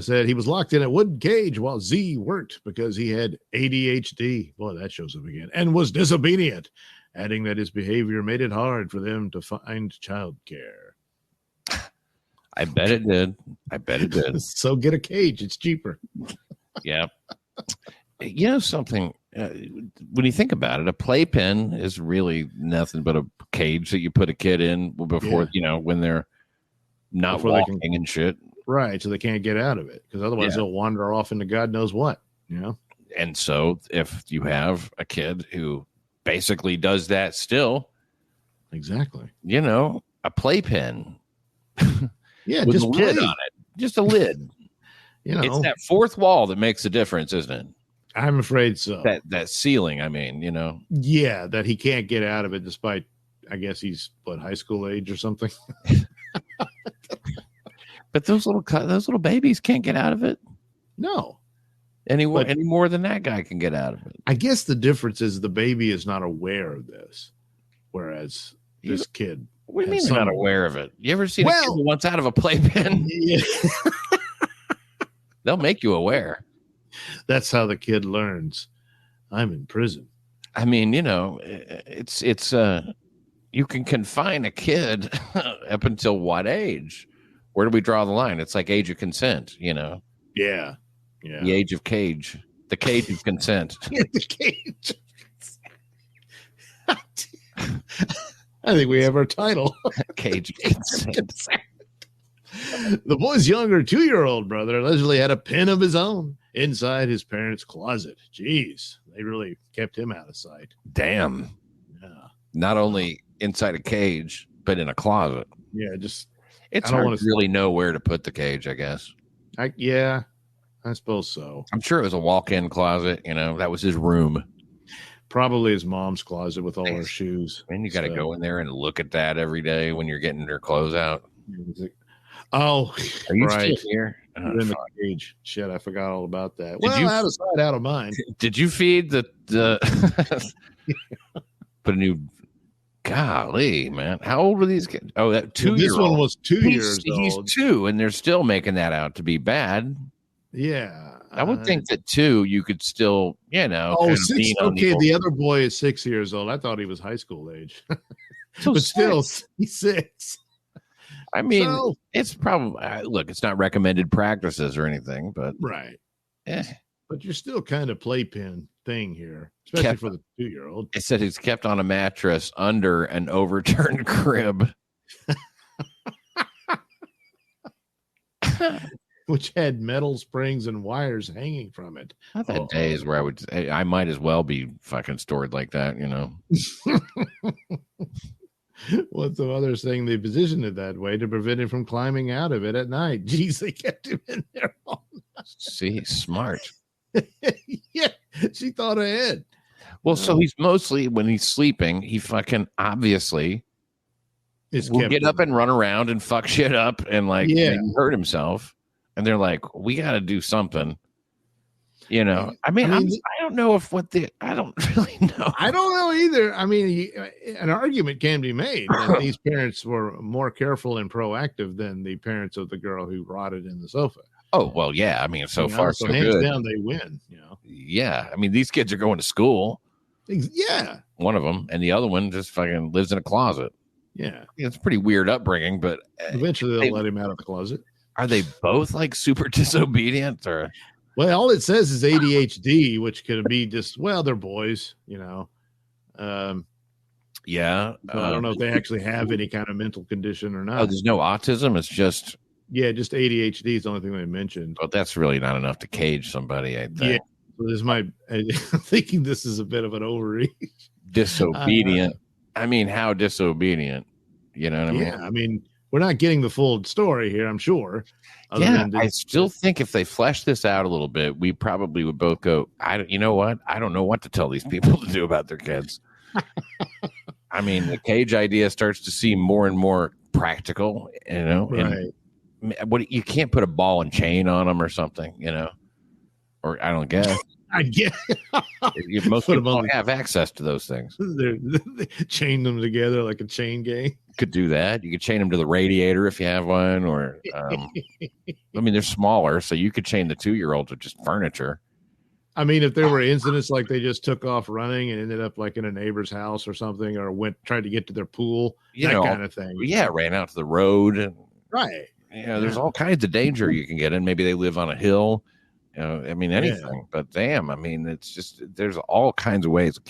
said he was locked in a wooden cage while Z worked because he had ADHD. Boy, that shows up again. And was disobedient, adding that his behavior made it hard for them to find childcare. I bet it did. So get a cage. It's cheaper. Yeah. Something, when you think about it, a playpen is really nothing but a cage that you put a kid in before, when they're not walking and shit. Right. So they can't get out of it because otherwise they'll wander off into God knows what. Yeah. And so if you have a kid who basically does that still, exactly, a playpen. Yeah, with just a lid on it. Just a lid. It's that fourth wall that makes the difference, isn't it? I'm afraid so. That ceiling, Yeah, that he can't get out of it despite, I guess he's high school age or something. But those little babies can't get out of it. No. Any more than that guy can get out of it. I guess the difference is the baby is not aware of this, whereas this kid. What do you mean not aware of it? You ever seen a kid who wants out of a playpen? Yeah. They'll make you aware. That's how the kid learns. I'm in prison. I mean, it's you can confine a kid up until what age? Where do we draw the line? It's like age of consent, Yeah. Yeah. The age of cage. The cage of consent. The cage. I think we have our title. Cage of consent. The boy's younger 2-year-old brother allegedly had a pen of his own inside his parents' closet. Jeez, they really kept him out of sight. Damn. Yeah. Not only inside a cage, but in a closet. Yeah, it's hard to really know where to put the cage, I guess. I suppose so. I'm sure it was a walk-in closet. That was his room. Probably his mom's closet with all her shoes. And you got to go in there and look at that every day when you're getting your clothes out. Oh, are you still here? You're in the cage. Shit, I forgot all about that. Out of sight, out of mind. Did you feed the put a new? Golly, man, how old were these kids? Oh, that 2-year-old. This one was 2 years old. He's 2, and they're still making that out to be bad. Yeah, I would think that 2, you could still, Oh, 6. Okay, the other boy is 6 years old. I thought he was high school age, but still, he's 6. I mean, it's probably look. It's not recommended practices or anything, but right. But you're still kind of playpen thing here, especially for the 2-year-old. It said he's kept on a mattress under an overturned crib. Which had metal springs and wires hanging from it. I've had days where I might as well be fucking stored like that, What's the other thing? They positioned it that way to prevent him from climbing out of it at night. Jeez, they kept him in there all night. See, smart. Yeah, she thought ahead. Well, so he's mostly, when he's sleeping, he fucking obviously will get up and run around and fuck shit up and hurt himself. And they're like, we got to do something. I don't know I don't really know. I don't know either. I mean, an argument can be made that these parents were more careful and proactive than the parents of the girl who rotted in the sofa. Oh, well, yeah. I mean, so far, so hands good. down, they win. Yeah. I mean, these kids are going to school. Yeah. One of them, and the other one just fucking lives in a closet. Yeah. It's a pretty weird upbringing, but eventually they'll let him out of the closet. Are they both like super disobedient or? Well, all it says is ADHD, which could be just, they're boys, Yeah. I don't know if they actually have any kind of mental condition or not. Oh, there's no autism. It's just. Yeah, just ADHD is the only thing they mentioned. But that's really not enough to cage somebody, I think. Yeah. So I'm thinking this is a bit of an overreach. Disobedient. I mean, how disobedient? You know what I mean? Yeah, I mean, we're not getting the full story here, I'm sure. I still think if they flesh this out a little bit, we probably would both go, you know what? I don't know what to tell these people to do about their kids. I mean, the cage idea starts to seem more and more practical, Right. And you can't put a ball and chain on them or something, or I don't guess. I get most people don't have access to those things. They chain them together like a chain gang. Could do that. You could chain them to the radiator if you have one, or I mean, they're smaller, so you could chain the 2-year-old to just furniture. I mean, if there were incidents like they just took off running and ended up like in a neighbor's house or something, or tried to get to their pool, kind of thing. Yeah, ran out to the road. And, right. There's all kinds of danger you can get in. Maybe they live on a hill. I mean, anything. Yeah. But damn, I mean, it's just, there's all kinds of ways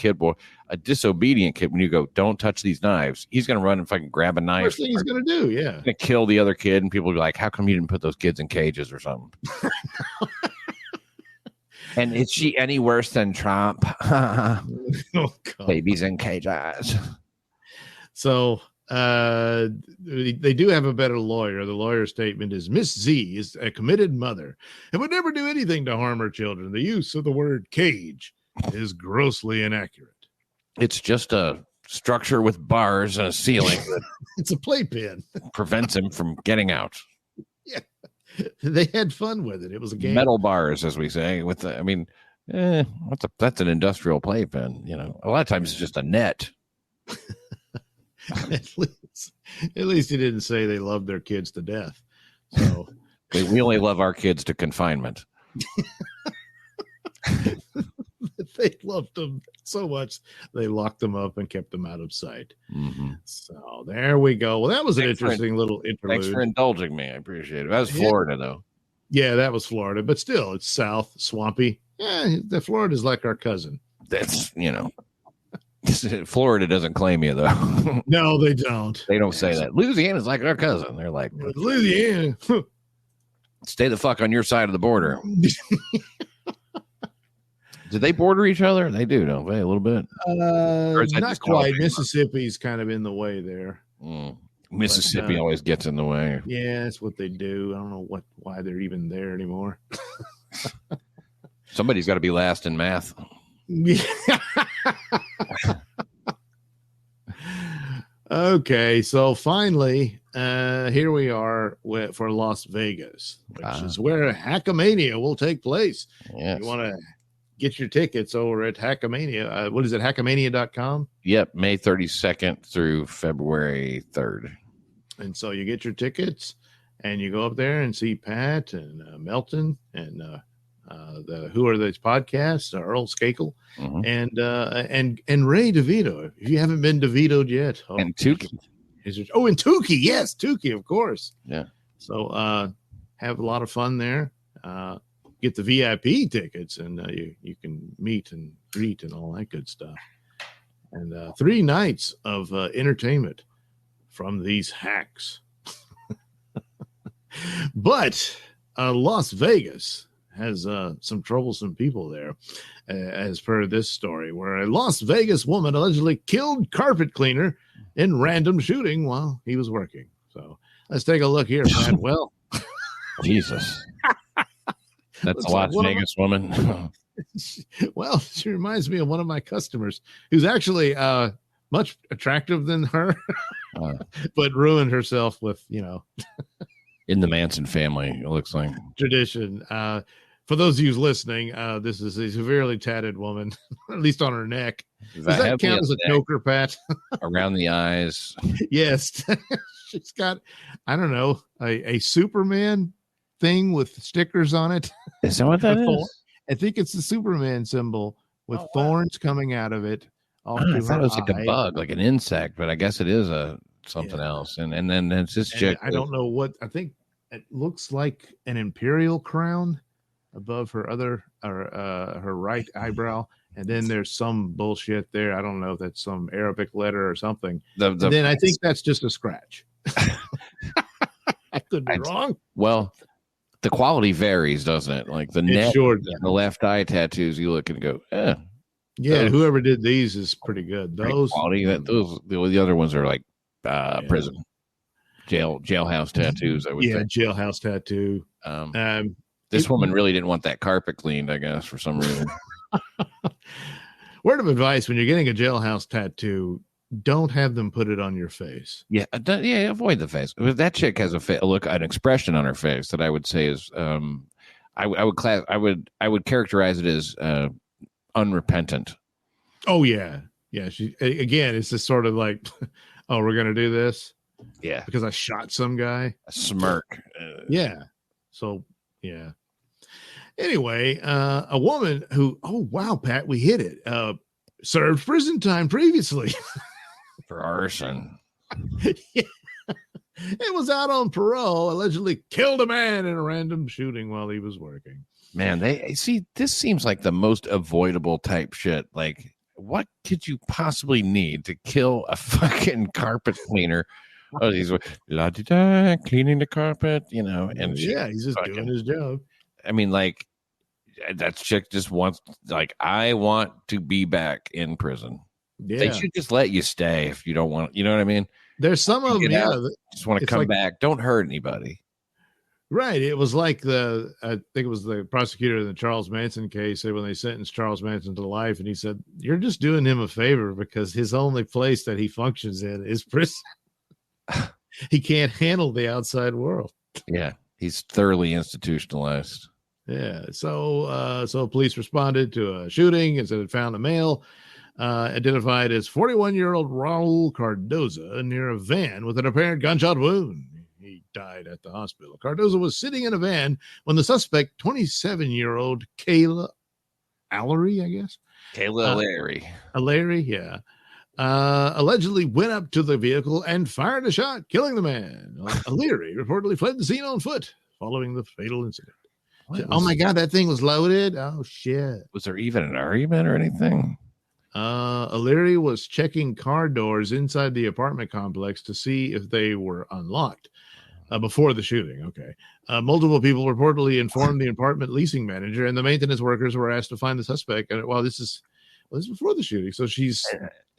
a disobedient kid, when you go, don't touch these knives, he's going to run and fucking grab a knife. First thing he's going to do, yeah. He's going to kill the other kid, and people will be like, how come you didn't put those kids in cages or something? And is she any worse than Trump? Oh, babies in cages. So they do have a better lawyer. The lawyer's statement is Miss Z is a committed mother and would never do anything to harm her children. The use of the word cage is grossly inaccurate. It's just a structure with bars and a ceiling. It's a playpen. Prevents him from getting out. Yeah. They had fun with it. It was a game. Metal bars, as we say. That's an industrial playpen. You know, a lot of times it's just a net. At least he didn't say they loved their kids to death. So we only love our kids to confinement. They loved them so much they locked them up and kept them out of sight. Mm-hmm. So there we go. Well, that was an interesting little interlude. Thanks for indulging me. I appreciate it. That was Florida, though. Yeah, that was Florida, but still, it's south, swampy. Yeah, the Florida's like our cousin. That's, Florida doesn't claim you, though. No, they don't. They don't say that. Louisiana's like our cousin. They're like, Louisiana. Stay the fuck on your side of the border. Do they border each other? They do, don't they? A little bit. Not quite. Mississippi's kind of in the way there. Mississippi always gets in the way. Yeah, that's what they do. I don't know why they're even there anymore. Somebody's got to be last in math. Okay, so finally, here we are for Las Vegas, which is where Hackamania will take place. Yes. You want to get your tickets over at Hackamania. What is it, hackamania.com? Yep, May 32nd through February 3rd. And so you get your tickets, and you go up there and see Pat and Melton and the Who Are These Podcasts, Earl Skakel, and Ray DeVito. If you haven't been DeVito'd yet. And Tukey. And Tukey. Yes, Tukey, of course. Yeah. So have a lot of fun there. Get the VIP tickets, and you can meet and greet and all that good stuff. And 3 nights of entertainment from these hacks. But Las Vegas has some troublesome people there, as per this story, where a Las Vegas woman allegedly killed carpet cleaner in random shooting while he was working. So let's take a look here, Pat. Well, Jesus. That's a Las Vegas woman. Well, she reminds me of one of my customers who's actually much attractive than her, but ruined herself with, in the Manson family, it looks like. Tradition. For those of you listening, this is a severely tatted woman, at least on her neck. Does that count as a choker, Pat? Around the eyes. Yes. She's got, I don't know, a Superman thing with stickers on it. Is that what that is? I think it's the Superman symbol with thorns coming out of it. I thought it was like a bug, like an insect, but I guess it is something else. And then it's this chick. I don't know what, I think it looks like an imperial crown above her her right eyebrow, and then there's some bullshit there. I don't know if that's some Arabic letter or something. Then I think that's just a scratch. I could be wrong. Well, the quality varies, doesn't it? Like the neck, the left eye tattoos, you look and go, yeah. Whoever did these is pretty good. Those quality. The other ones are like prison, jailhouse tattoos. I would think. Jailhouse tattoo. This woman really didn't want that carpet cleaned, I guess, for some reason. Word of advice: when you're getting a jailhouse tattoo, don't have them put it on your face. Yeah, avoid the face. That chick has an expression on her face that I would say is, I would characterize it as unrepentant. Oh yeah. She again, it's just sort of like, oh, we're gonna do this, because I shot some guy. A smirk. So yeah. Anyway, a woman who, oh wow, Pat, we hit it. Served prison time previously for arson. It was out on parole, allegedly killed a man in a random shooting while he was working. Man, this seems like the most avoidable type shit. Like, what could you possibly need to kill a fucking carpet cleaner? Oh, he's cleaning the carpet, and he's just doing his job. I mean, like, that chick just wants, like, I want to be back in prison. Yeah. They should just let you stay if you don't want, you know what I mean? There's some of them, just want to come back. Don't hurt anybody. Right. It was like I think it was the prosecutor in the Charles Manson case when they sentenced Charles Manson to life. And he said, you're just doing him a favor because his only place that he functions in is prison. He can't handle the outside world. Yeah. He's thoroughly institutionalized. Yeah. So police responded to a shooting and said it found a male identified as 41-year-old Raul Cardoza near a van with an apparent gunshot wound. He died at the hospital. Cardoza was sitting in a van when the suspect, 27-year-old Kayla Allery, I guess. Kayla Allery, yeah. Allegedly went up to the vehicle and fired a shot, killing the man. Allery reportedly fled the scene on foot following the fatal incident. Oh my God, that thing was loaded. Oh shit. Was there even an argument or anything? Allery was checking car doors inside the apartment complex to see if they were unlocked. Before the shooting, okay. Multiple people reportedly informed the apartment leasing manager, and the maintenance workers were asked to find the suspect. And this is before the shooting, so she's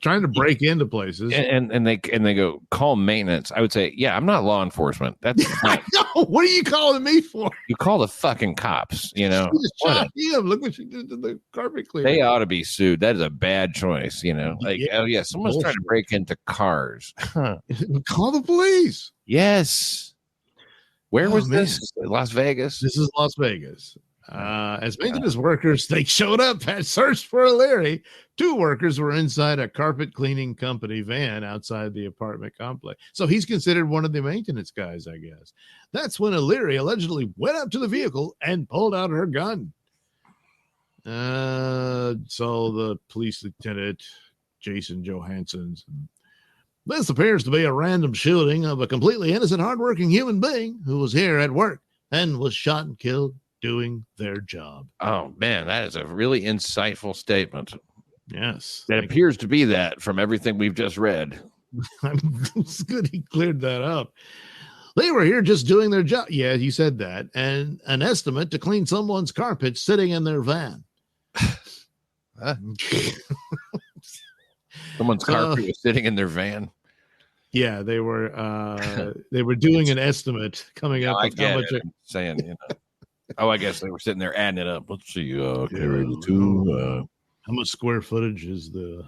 trying to break into places. And they go, call maintenance. I would say, yeah, I'm not law enforcement. That's not. No, what are you calling me for? You call the fucking cops. You know, she just shot him. Look what she did to the carpet cleaner. They ought to be sued. That is a bad choice. You know, like someone's trying to break into cars. Call the police. Yes. Where was this? Las Vegas? This is Las Vegas. As maintenance workers, they showed up, had searched for Allery. 2 workers were inside a carpet cleaning company van outside the apartment complex. So he's considered one of the maintenance guys, I guess. That's when Allery allegedly went up to the vehicle and pulled out her gun. So the police lieutenant, Jason Johansson, this appears to be a random shooting of a completely innocent, hardworking human being who was here at work and was shot and killed doing their job. Oh, man, that is a really insightful statement. Yes. It appears to be that from everything we've just read. It's good he cleared that up. They were here just doing their job. Yeah, you said that. And an estimate to clean someone's carpet sitting in their van. Someone's carpet was sitting in their van. Yeah, they were doing an estimate coming up with how much saying, you know. Oh, I guess they were sitting there adding it up. Let's see. How much square footage is the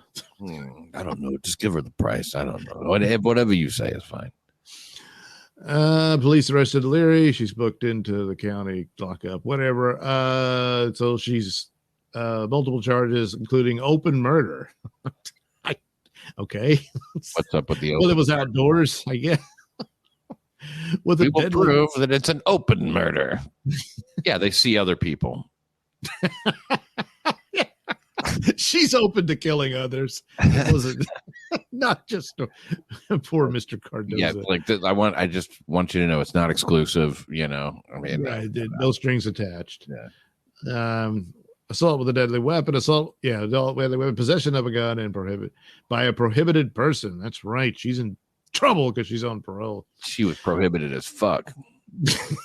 I don't know. Just give her the price. I don't know. Whatever you say is fine. Police arrested Allery. She's booked into the county lockup, whatever. So she's multiple charges, including open murder. Okay. What's up with the open? Well, it was outdoors, I guess. With we will prove that it's an open murder. Yeah, they see other people. She's open to killing others. Not just poor Mr. Cardoza. Yeah, like this, I just want you to know it's not exclusive. You know, I mean, right, no strings attached. Yeah. Assault with a deadly weapon, assault with a deadly weapon, possession of a gun, and by a prohibited person. That's right. She's in trouble because she's on parole. She was prohibited as fuck.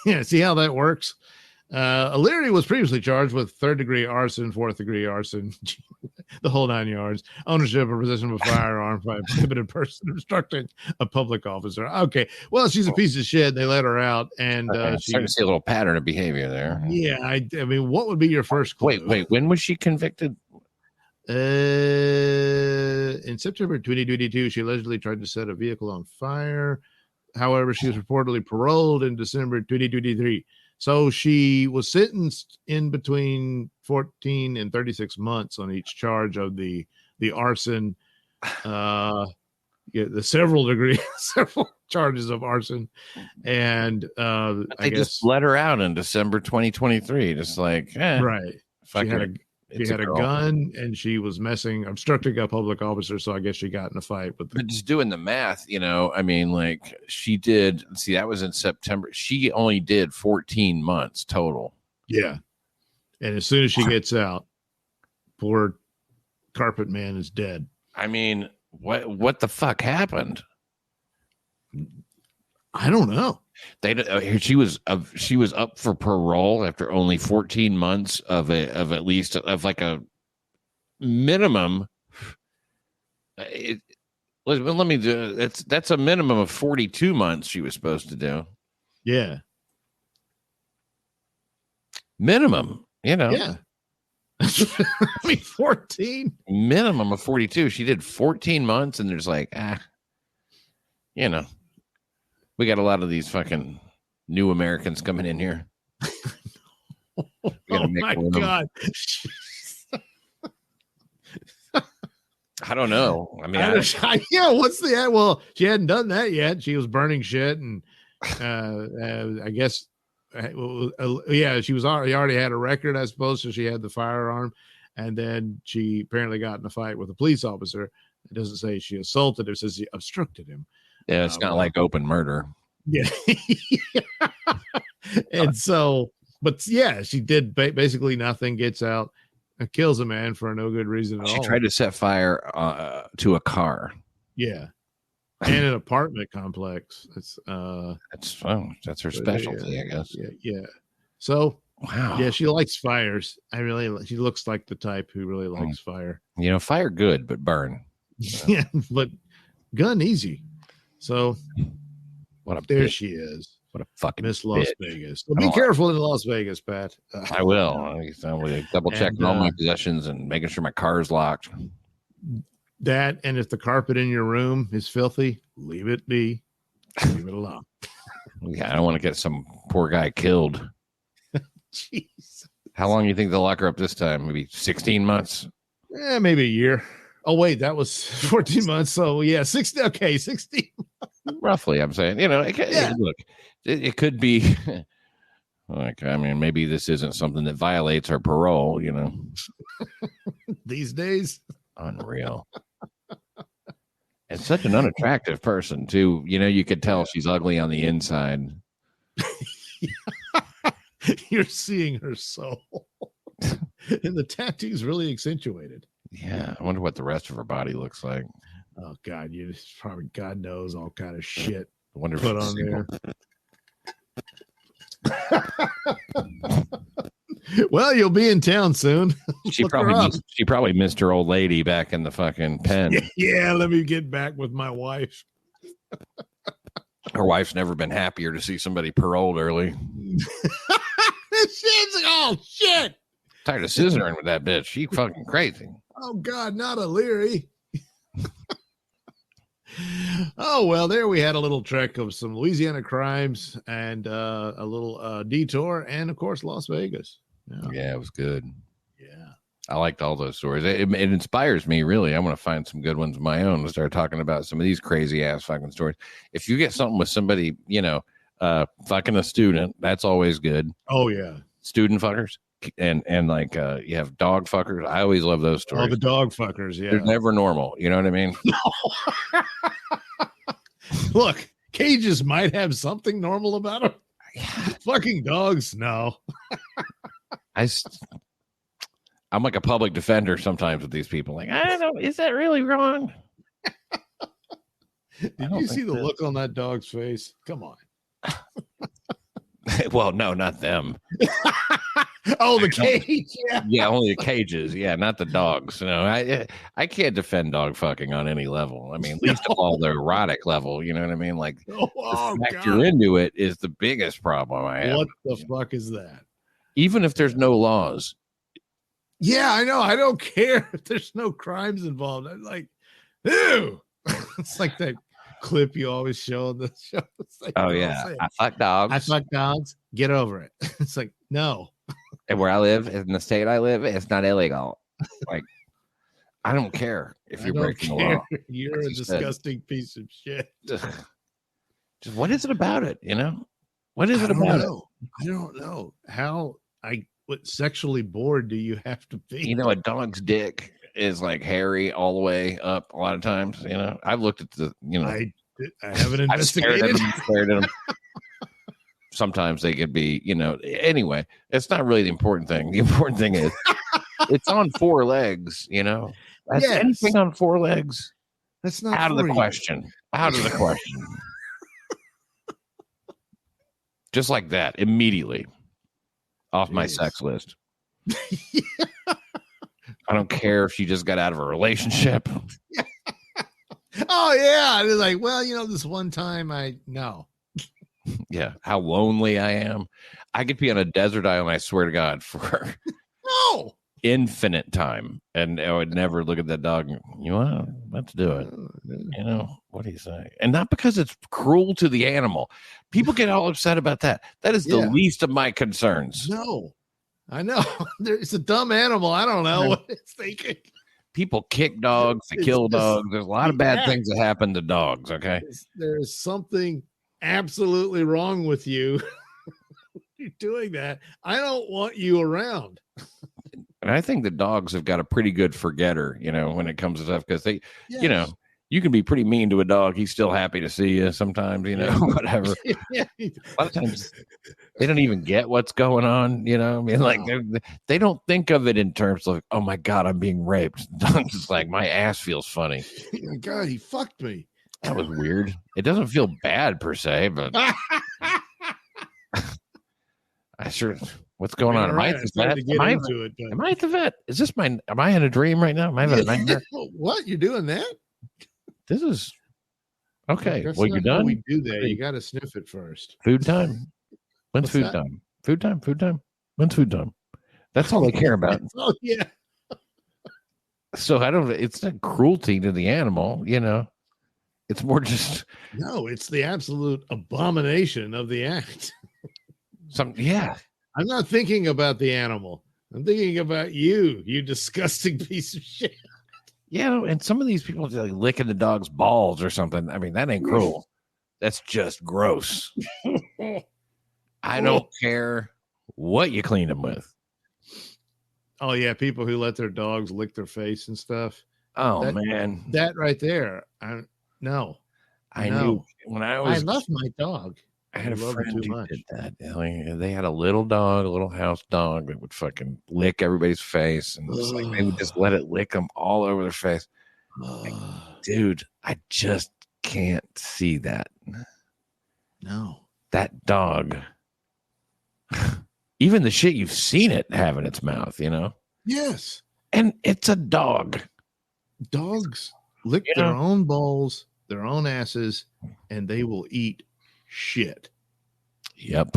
Yeah, see how that works? Allery was previously charged with 3rd-degree arson, 4th-degree arson, the whole 9 yards, ownership or possession of a firearm by a prohibited person obstructing a public officer. Okay, well, she's a piece of shit. They let her out, and starting to see a little pattern of behavior there. Yeah, I mean, what would be your first clue? Wait, when was she convicted? In September 2022, she allegedly tried to set a vehicle on fire. However, she was reportedly paroled in December 2023. So she was sentenced in between 14 and 36 months on each charge of the arson, the several charges of arson. And they just let her out in December 2023. Just like, right. She had a gun and she was obstructing a public officer. So I guess she got in a fight with them. But just doing the math, you know, I mean, like she did. See, that was in September. She only did 14 months total. Yeah. And as soon as she gets out, poor carpet man is dead. I mean, what the fuck happened? I don't know. She was up for parole after only 14 months of at least like a minimum. Let me do. That's a minimum of 42 months she was supposed to do. Yeah. Minimum, Yeah. I mean, 14 minimum of 42. She did 14 months, and there's like, we got a lot of these fucking new Americans coming in here. Oh my God. I don't know. I mean, what's the well, she hadn't done that yet. She was burning shit, and I guess she was already had a record, I suppose, so she had the firearm, and then she apparently got in a fight with a police officer. It doesn't say she assaulted him, it says she obstructed him. Yeah, it's not like open murder. Yeah. And so, but yeah, she did basically nothing, gets out, kills a man for no good reason at all. She tried to set fire to a car. Yeah. And an apartment complex. That's her specialty, I guess. Yeah. So wow. Yeah, she likes fires. She looks like the type who really likes fire. Fire good, but burn. Yeah, but gun easy. So there she is. What a fucking Miss Las Vegas. So be careful in Las Vegas, Pat. I will. I'm double checking all my possessions and making sure my car is locked. That, and if the carpet in your room is filthy, leave it be. Leave it alone. Yeah, I don't want to get some poor guy killed. Jeez. How long do you think they'll lock her up this time? Maybe 16 months? Maybe a year. Oh, wait, that was 14 months. So, yeah, 16. Okay, 16. Roughly, I'm saying. Look, it could be like, I mean, maybe this isn't something that violates her parole, These days. Unreal. And such an unattractive person, too. You could tell she's ugly on the inside. You're seeing her soul. And the tattoo's really accentuated. Yeah, I wonder what the rest of her body looks like. Oh God, you just probably God knows all kind of shit. I wonder put on there. Well, you'll be in town soon. She probably missed her old lady back in the fucking pen. Yeah, let me get back with my wife. Her wife's never been happier to see somebody paroled early. She's like, oh shit. Tired of scissoring with that bitch. She fucking crazy. Oh God, not a Leary. Oh, well, there we had a little trek of some Louisiana crimes and a little detour, and of course, Las Vegas. Yeah, it was good. Yeah. I liked all those stories. It inspires me, really. I want to find some good ones of my own and start talking about some of these crazy ass fucking stories. If you get something with somebody, fucking a student, that's always good. Oh, yeah. Student fuckers. And like you have dog fuckers. I always love those stories. Oh, the dog fuckers, yeah. They're never normal. You know what I mean? No. Look, cages might have something normal about them. Fucking dogs, no. I'm like a public defender sometimes with these people. Like, I don't know, is that really wrong? Did you see the look on that dog's face? Come on. Well, no, not them. Oh, the cage. Yeah, only the cages. Yeah, not the dogs. I can't defend dog fucking on any level. I mean, least of all the erotic level. You know what I mean? Like, the fact you're into it is the biggest problem I have. What the fuck is that? Even if there's no laws. Yeah, I know. I don't care if there's no crimes involved. I'm like, ew. It's like that clip you always show on the show. Like, oh yeah, I fuck dogs. I fuck dogs. Get over it. It's like, no. And where I live, in the state I live, it's not illegal. Like, I don't care if you're breaking the law. You're a disgusting piece of shit. Just what is it about it? What is it about it? I don't know what sexually bored do you have to be? A dog's dick is like hairy all the way up a lot of times. I've looked at the, I haven't investigated. I've stared at them. Sometimes they could be, anyway, it's not really the important thing. The important thing is it's on four legs, That's anything on four legs. That's not out of the question. Out of the question. Just like that, immediately off my sex list. I don't care if she just got out of a relationship. Oh, yeah. And it's like, well, this one time no. Yeah. How lonely I am. I could be on a desert island, I swear to God, for infinite time. And I would never look at that dog. Let's do it. What do you say? And not because it's cruel to the animal. People get all upset about that. That is the least of my concerns. No, I know. It's a dumb animal. I don't know what it's thinking. People kick dogs, they kill dogs. There's a lot of bad things that happen to dogs, okay? There's something absolutely wrong with you. You're doing that. I don't want you around. And I think the dogs have got a pretty good forgetter, when it comes to stuff, because they, you can be pretty mean to a dog. He's still happy to see you sometimes, whatever. A lot of times they don't even get what's going on, like they don't think of it in terms of, oh my God, I'm being raped. It's just like, my ass feels funny. Oh my God, he fucked me. That was weird. It doesn't feel bad per se, but I sure. What's going on? Am I at the vet? Am I at the vet? Is this am I in a dream right now? Am I in a nightmare? What? You're doing that? This is okay. Well, you're done. We do that. You got to sniff it first. Food time. When's food time? Food time. Food time. When's food time? That's all I care about. Oh yeah. So it's not cruelty to the animal, It's more just no. It's the absolute abomination of the act. I'm not thinking about the animal. I'm thinking about you disgusting piece of shit. Yeah, and some of these people are like licking the dog's balls or something. I mean, that ain't cruel. That's just gross. I don't care what you clean them with. Oh, yeah, people who let their dogs lick their face and stuff. Oh, man. That right there. No. I knew when I love my dog. I had a friend who did that. They had a little dog, a little house dog that would fucking lick everybody's face. And they would just let it lick them all over their face. Like, dude, I just can't see that. No. That dog. Even the shit you've seen it have in its mouth, Yes. And it's a dog. Dogs lick their own balls, their own asses, and they will eat shit. Yep.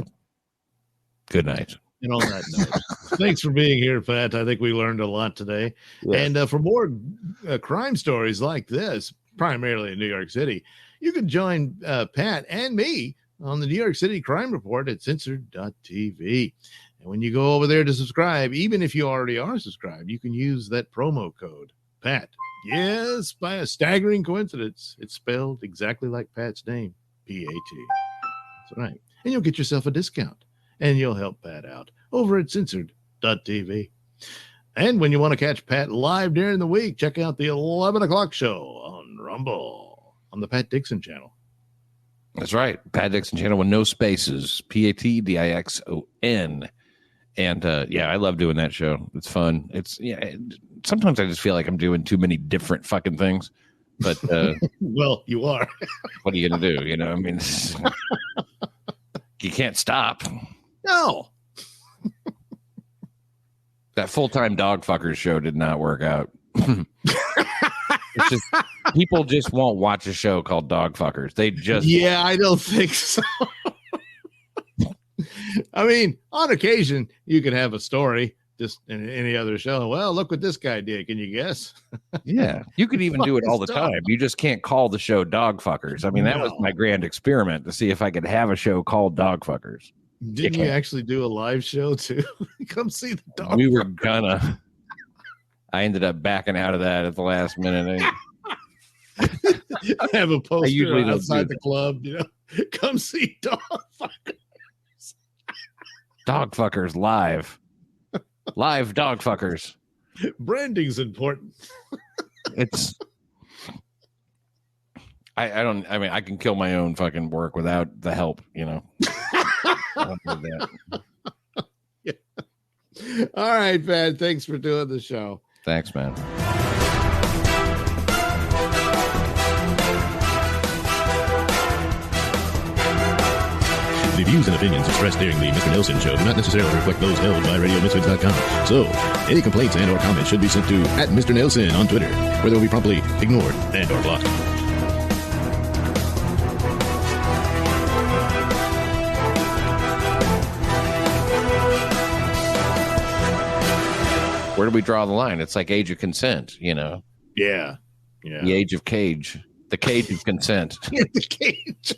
Good night. And on that note, thanks for being here, Pat. I think we learned a lot today. Yes. And for more crime stories like this, primarily in New York City, you can join Pat and me on the New York City Crime Report at censored.tv. And when you go over there to subscribe, even if you already are subscribed, you can use that promo code, Pat. Yes, by a staggering coincidence, it's spelled exactly like Pat's name. P-A-T. That's right. And you'll get yourself a discount. And you'll help Pat out over at censored.tv. And when you want to catch Pat live during the week, check out the 11 o'clock show on Rumble on the Pat Dixon channel. That's right. Pat Dixon channel with no spaces. P-A-T-D-I-X-O-N. And I love doing that show. It's fun. Sometimes I just feel like I'm doing too many different fucking things. But well, you are. What are you gonna do? I mean, you can't stop. No. That full-time dog fuckers show did not work out. It's just people just won't watch a show called Dog Fuckers. They just I don't think so. I mean, on occasion you could have a story. Just in any other show. Well, look what this guy did. Can you guess? Yeah. You could even do it all the time. You just can't call the show Dog Fuckers. I mean, that was my grand experiment to see if I could have a show called Dog Fuckers. Didn't you actually do a live show too? Come see the dog. We were gonna. I ended up backing out of that at the last minute. I have a poster outside the club, come see Dog Fuckers. Dog Fuckers live. Live Dog Fuckers. Branding's important. I can kill my own fucking work without the help, I don't do that. Yeah. All right, Pat. Thanks for doing the show. Thanks, man. The views and opinions expressed during the Mr. Nailsin show do not necessarily reflect those held by RadioMisfits.com. So, any complaints and or comments should be sent to @Mr. Nailsin on Twitter, where they will be promptly ignored and or blocked. Where do we draw the line? It's like age of consent, you know? Yeah. The age of cage. The cage of consent. The cage.